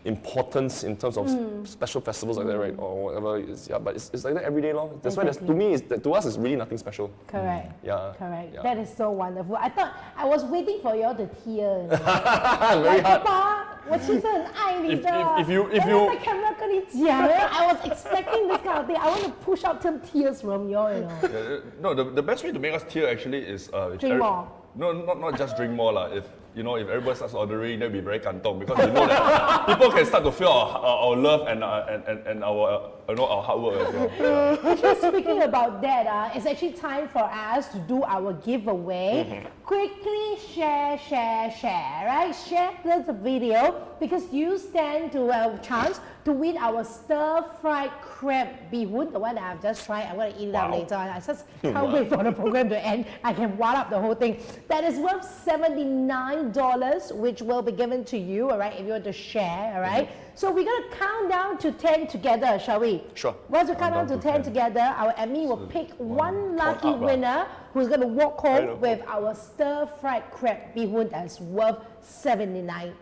S3: importance in terms of special festivals like that, right, or whatever, but it's like that every day, lor. That's why to me, to us, it's really nothing special.
S2: Correct.
S3: Yeah.
S2: Correct.
S3: Yeah.
S2: That is so wonderful. I was waiting for you all to tear.
S3: Very hard.
S2: Papa, 我其实很爱你的。
S4: If you
S2: 在 camera 跟你讲 I was expecting this kind of thing. I want to push out some tears from you,
S4: No, the best way to make us tear actually is
S2: drink more.
S4: No, not just drink more lah. If everybody starts ordering, that'll be very kantong, because you know that people can start to feel our love and our our hard work as well.
S2: Actually, speaking about that, it's actually time for us to do our giveaway. Quickly share, right? Share this video, because you stand to a chance to win our stir-fried crab bee hoon, the one that I've just tried. I'm going to eat it out later on. I just can't wait for the program to end. I can wad up the whole thing. That is worth $79, which will be given to you, all right, if you want to share, all right? So we're going to count down to 10 together, shall we?
S3: Sure.
S2: Once we count down to 10 together, our admin will pick one lucky winner who's going to walk home with our stir-fried crab bee hoon that's worth $79.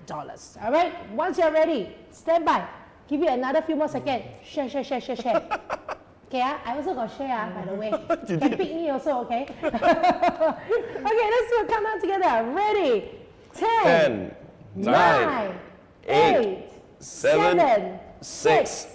S2: All right? Once you're ready, stand by. Give you another few more seconds. Share. Okay, I also got share, by the way. You can pick me also, okay? Okay, let's do a countdown together. Ready? 10, 9, 8, 7, 6,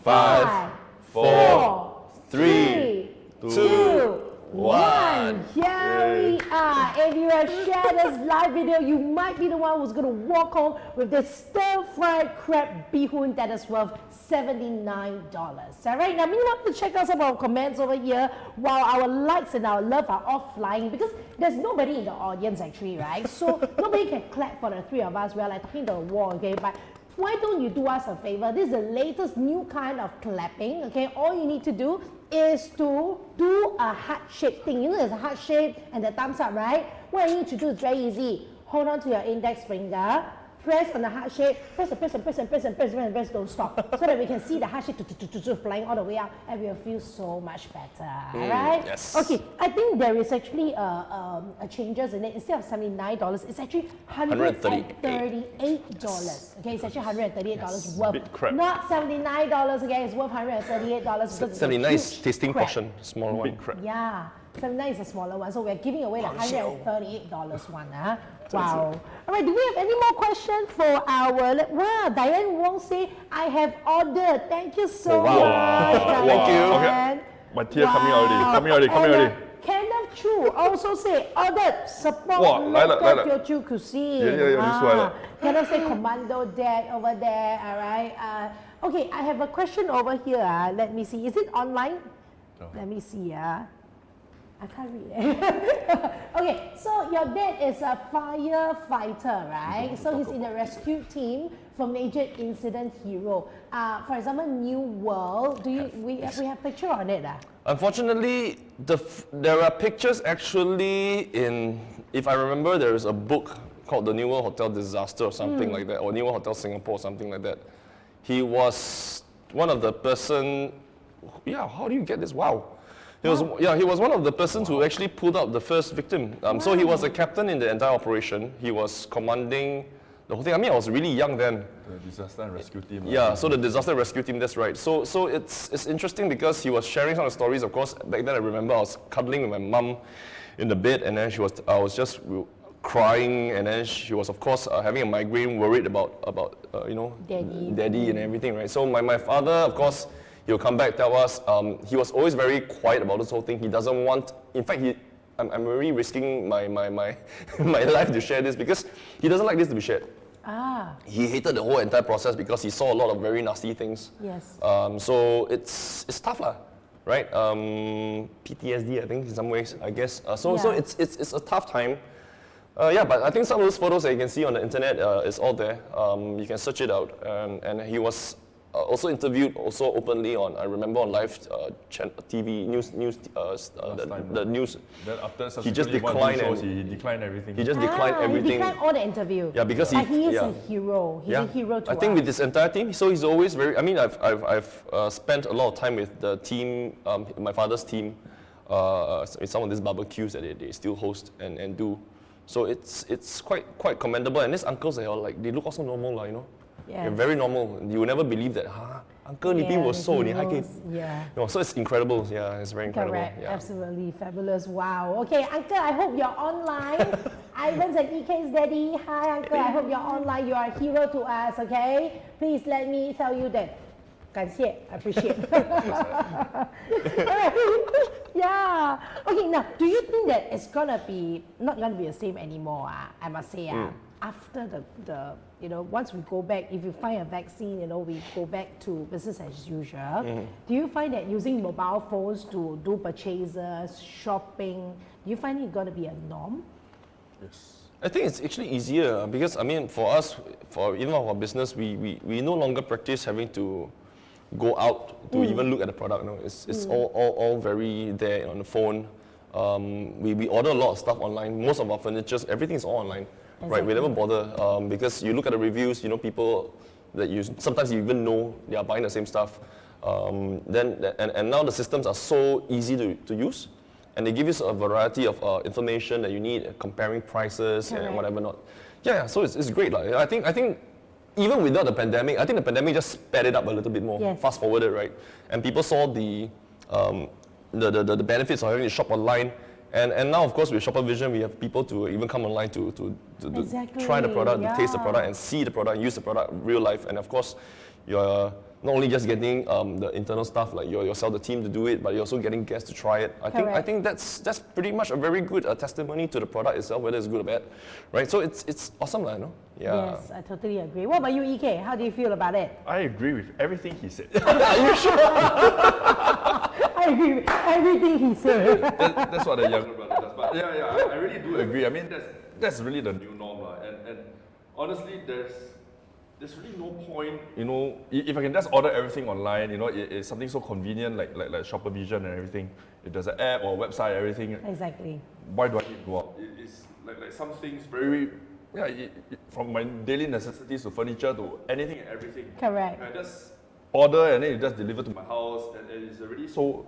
S2: 5, 4, 3, 2, 1. Here we are. If you have shared this live video, you might be the one who's going to walk home with this stir-fried crab bihun that is worth $79. All right, now meanwhile, to check out some of our comments over here while our likes and our love are off flying, because there's nobody in the audience actually, right? So nobody can clap for the three of us. We're like talking to a wall, okay? But why don't you do us a favor? This is the latest new kind of clapping, okay? All you need to do is to do a heart-shaped thing. You know there's a heart shape and the thumbs up, right? What you need to do is very easy. Hold on to your index finger, press on the heart shape, press, don't stop. So that we can see the heart shape flying all the way out and we'll feel so much better, right?
S3: Yes.
S2: Okay, I think there is actually a changes in it. Instead of $79, it's actually $138. Okay, it's actually $138 worth.
S4: Big crab.
S2: Not $79, okay, it's worth $138 because it's a
S3: 79 is
S2: huge
S3: tasting
S2: crab.
S3: portion, small one.
S4: Big crab.
S2: Yeah, 79 is a smaller one, so we're giving away the $138 one. Huh? Wow. All right, do we have any more questions for our... Wow, Diane Wong say, I have ordered. Thank you so much, Diane.
S3: Thank you.
S4: Okay. My tear coming already.
S2: Kenneth Chu also say, ordered, support
S4: Wow,
S2: local
S4: like.
S2: Teochew cuisine.
S4: Yeah, this one.
S2: Kenneth say, Commando Dad over there, all right. Okay, I have a question over here. Let me see. Is it online?
S4: No.
S2: Let me see. I can't read it. Okay, so your dad is a firefighter, right? So he's in the rescue team for Major Incident Hero. For example, New World. We have picture on it?
S3: Unfortunately, there are pictures actually in, if I remember, there is a book called The New World Hotel Disaster or something like that, or New World Hotel Singapore or something like that. He was one of the person, how do you get this? Wow. He was one of the persons who actually pulled out the first victim. So he was a captain in the entire operation. He was commanding the whole thing. I mean, I was really young then.
S4: The disaster and rescue team.
S3: Yeah, so the disaster rescue team, that's right. So it's interesting because he was sharing some of the stories. Of course, back then I remember I was cuddling with my mum in the bed, and then I was just crying, and then she was of course having a migraine, worried about daddy and everything, right? So my father, of course, he'll come back, tell us. He was always very quiet about this whole thing. He doesn't want, in fact, I'm really risking my my life to share this because he doesn't like this to be shared. He hated the whole entire process because he saw a lot of very nasty things.
S2: Yes.
S3: So it's tough lah, right? PTSD, I think, in some ways, I guess. So it's a tough time. But I think some of those photos that you can see on the internet is all there. You can search it out. And he was also interviewed also openly on, I remember, on live TV news, the news.
S4: Then after
S3: he just
S4: declined
S3: declined
S4: he declined everything.
S3: He just declined everything.
S2: He declined all the interview.
S3: Yeah, because
S2: he is a hero. He's a hero to
S3: I think
S2: us.
S3: with this entire team, so he's always very. I mean, I've spent a lot of time with the team, my father's team, with some of these barbecues that they still host and do. So it's quite commendable. And these uncles, they look also normal, you know.
S2: Yes.
S3: They're very normal. You would never believe that, Uncle Nipin was so, no, so it's incredible. Yeah, it's very incredible.
S2: Correct,
S3: Yeah.
S2: absolutely fabulous. Wow. Okay, Uncle, I hope you're online. Ivan's and EK's daddy. Hi, Uncle. I hope you're online. You are a hero to us. Okay, please let me tell you that. 感谢, appreciate. Yeah. Okay. Now, do you think that it's not gonna be the same anymore? I must say. After the once we go back, if you find a vaccine, we go back to business as usual. Do you find that using mobile phones to do purchases, shopping, do you find it going to be a norm?
S4: Yes.
S3: I think it's actually easier because, I mean, for us, for even our business, we no longer practice having to go out to even look at the product. No, it's all very there on the phone. We order a lot of stuff online. Most of our furniture, everything is all online. Exactly. Right, we never bother because you look at the reviews, people that you sometimes you even know they are buying the same stuff. And now the systems are so easy to use, and they give you a variety of information that you need, comparing prices and whatever not. Yeah, so it's great. I think even without the pandemic, I think the pandemic just sped it up a little bit more, fast forwarded, right? And people saw the benefits of having to shop online. And now, of course, with Shopavision, we have people to even come online to try the product, to taste the product, and see the product, use the product real life. And of course, your not only just getting the internal stuff like yourself, the team to do it, but you're also getting guests to try it. I think that's pretty much a very good testimony to the product itself, whether it's good or bad, right? So it's awesome, you know? Yeah.
S2: Yes, I totally agree. What about you, EK? How do you feel about it?
S4: I agree with everything he said.
S2: I agree with everything he said.
S4: That's what the younger brother does. But yeah, I really do agree. I mean, that's really the new norm, and honestly, there's really no point, you know, if I can just order everything online, you know, it's something so convenient like Shopavision and everything. If there's an app or a website, everything.
S2: Exactly.
S4: Why do I need to go out? It's like some things very, from my daily necessities to furniture to anything and everything.
S2: Correct.
S4: I just order and then it just deliver to my house, and it's already so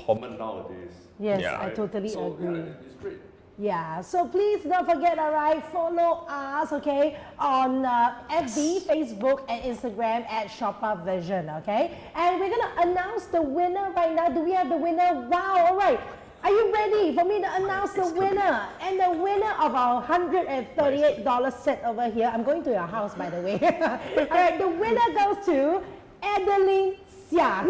S4: common nowadays.
S2: Yes,
S3: Yeah.
S2: I totally agree.
S4: Yeah, it's great.
S2: Yeah, so please don't forget, all right, follow us, okay, on FB, Facebook, and Instagram at Shopavision, okay? And we're going to announce the winner right now. Do we have the winner? Wow, all right. Are you ready for me to announce the winner? And the winner of our $138 set over here, I'm going to your house, by the way. All right, the winner goes to Adeline Xia.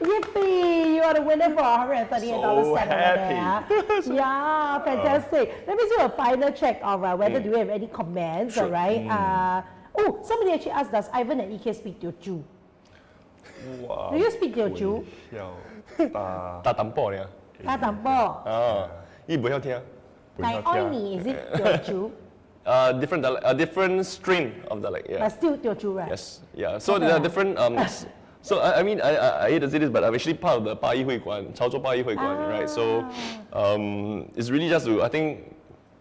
S2: Yippee! You are the winner for $138
S4: So
S2: set over
S4: happy.
S2: there. Yeah, fantastic. Let me do a final check of whether do we have any comments, all right? Somebody actually asked, does Ivan and EK speak Teochew?
S4: Wow.
S2: Do you speak Teochew?
S3: 大淡薄呢？
S2: 大淡薄。
S3: 啊，伊不晓听。
S2: Like Oini, is it Teochew?
S3: Different strain of dialect. Yeah.
S2: But still Teochew, right?
S3: Yes. Yeah. So there are different. So I mean, I hate to say this, but I'm actually part of the 八一会馆, 潮州八一会馆, right? So it's really just to, I think,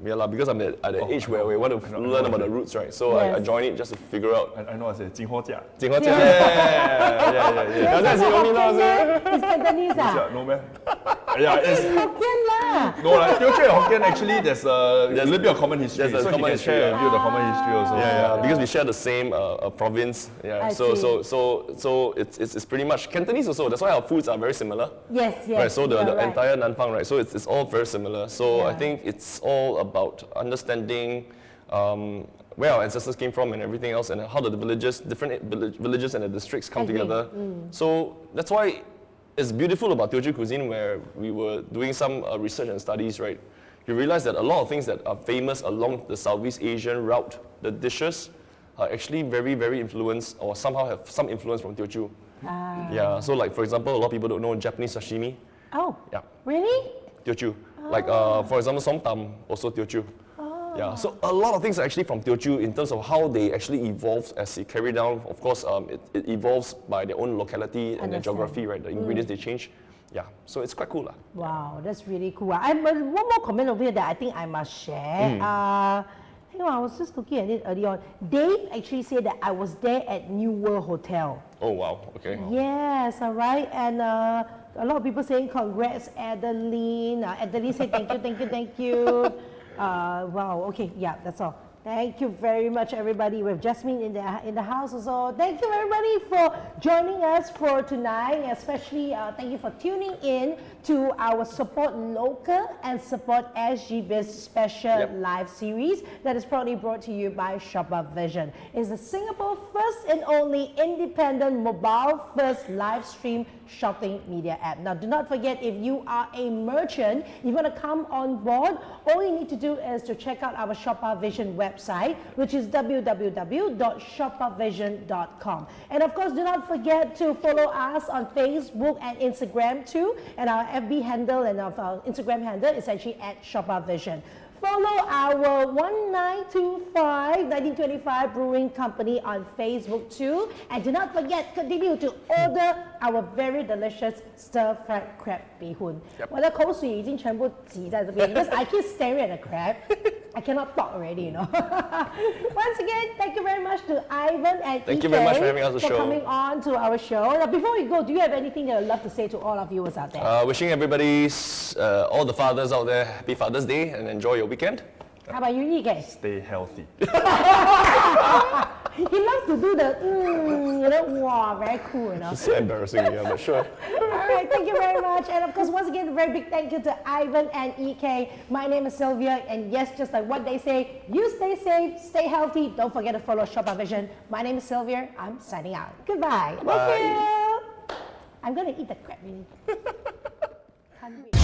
S3: because I'm at the age where we want to learn about the roots, right? So I joined it just to figure out.
S4: I know I say 金花甲.
S3: 锦华街.
S2: Yeah, that's It's Cantonese,
S4: No man. Yeah, it's
S2: Hokkien lah.
S4: no like Teochew and Hokkien actually there's a little bit of common history.
S3: There's a
S4: So he
S3: common
S4: can
S3: history,
S4: share
S3: yeah.
S4: a bit of the common history also.
S3: Yeah, because we share the same province. Yeah.
S2: I
S3: So
S2: see.
S3: it's pretty much Cantonese also. That's why our foods are very similar.
S2: Yes.
S3: Right, so the
S2: you're right.
S3: entire Nanfang, right? So it's all very similar. So I
S2: Yeah.
S3: think it's all about understanding where our ancestors came from and everything else, and how the different villages and the districts come
S2: Agree.
S3: together. So that's why it's beautiful about Teochew cuisine, where we were doing some research and studies, right? You realize that a lot of things that are famous along the Southeast Asian route, the dishes, are actually very, very influenced, or somehow have some influence from Teochew. Yeah, so like for example, a lot of people don't know Japanese sashimi.
S2: Oh,
S3: Yeah,
S2: really?
S3: Teochew. Like for example, som tam, also Teochew. Yeah, so a lot of things are actually from Teochew in terms of how they actually evolved as it carried down. Of course, it evolves by their own locality and their
S2: Understand.
S3: geography, right? The ingredients they change. Yeah, so it's quite cool.
S2: Wow, that's really cool. I have one more comment over here that I think I must share. Hang on, I was just looking at it earlier on. Dave actually said that I was there at New World Hotel.
S3: Oh wow, okay.
S2: Yes, all right. And a lot of people saying congrats, Adeline. Adeline said thank you. Wow, okay, yeah, that's all. Thank you very much, everybody. We have Jasmine in the house also. Thank you, everybody, for joining us for tonight. Especially, thank you for tuning in to our Support Local and Support SGBiz special live series that is proudly brought to you by Shopavision. It's the Singapore first and only independent mobile first live stream shopping media app. Now, do not forget, if you are a merchant, you want to come on board, all you need to do is to check out our Shopavision website, which is www.shopavision.com. And of course, do not forget to follow us on Facebook and Instagram too. And our FB handle and our Instagram handle is actually at Shopavision. Follow our 1925 Brewing Company on Facebook too. And do not forget, continue to order our very delicious stir-fried crab bee hoon. 我的口水已经全部挤在这边 because I keep staring at the crab. I cannot talk already, you know. Once again, thank you very much to Ivan and
S3: Thank
S2: EK
S3: you very much for having us on the show.
S2: coming on to our show. Now, before we go, do you have anything that you'd love to say to all our viewers out there?
S3: Wishing everybody, all the fathers out there, happy Father's Day and enjoy your weekend.
S2: How about you, EK?
S4: Stay healthy.
S2: He loves to to do the, wow, very cool,
S3: It's so embarrassing, yeah, but sure.
S2: All right, thank you very much. And of course, once again, a very big thank you to Ivan and EK. My name is Sylvia, and yes, just like what they say, you stay safe, stay healthy. Don't forget to follow Shopavision. My name is Sylvia. I'm signing out. Goodbye.
S3: Bye.
S2: Thank you. I'm going to eat the crab, really. Can't wait.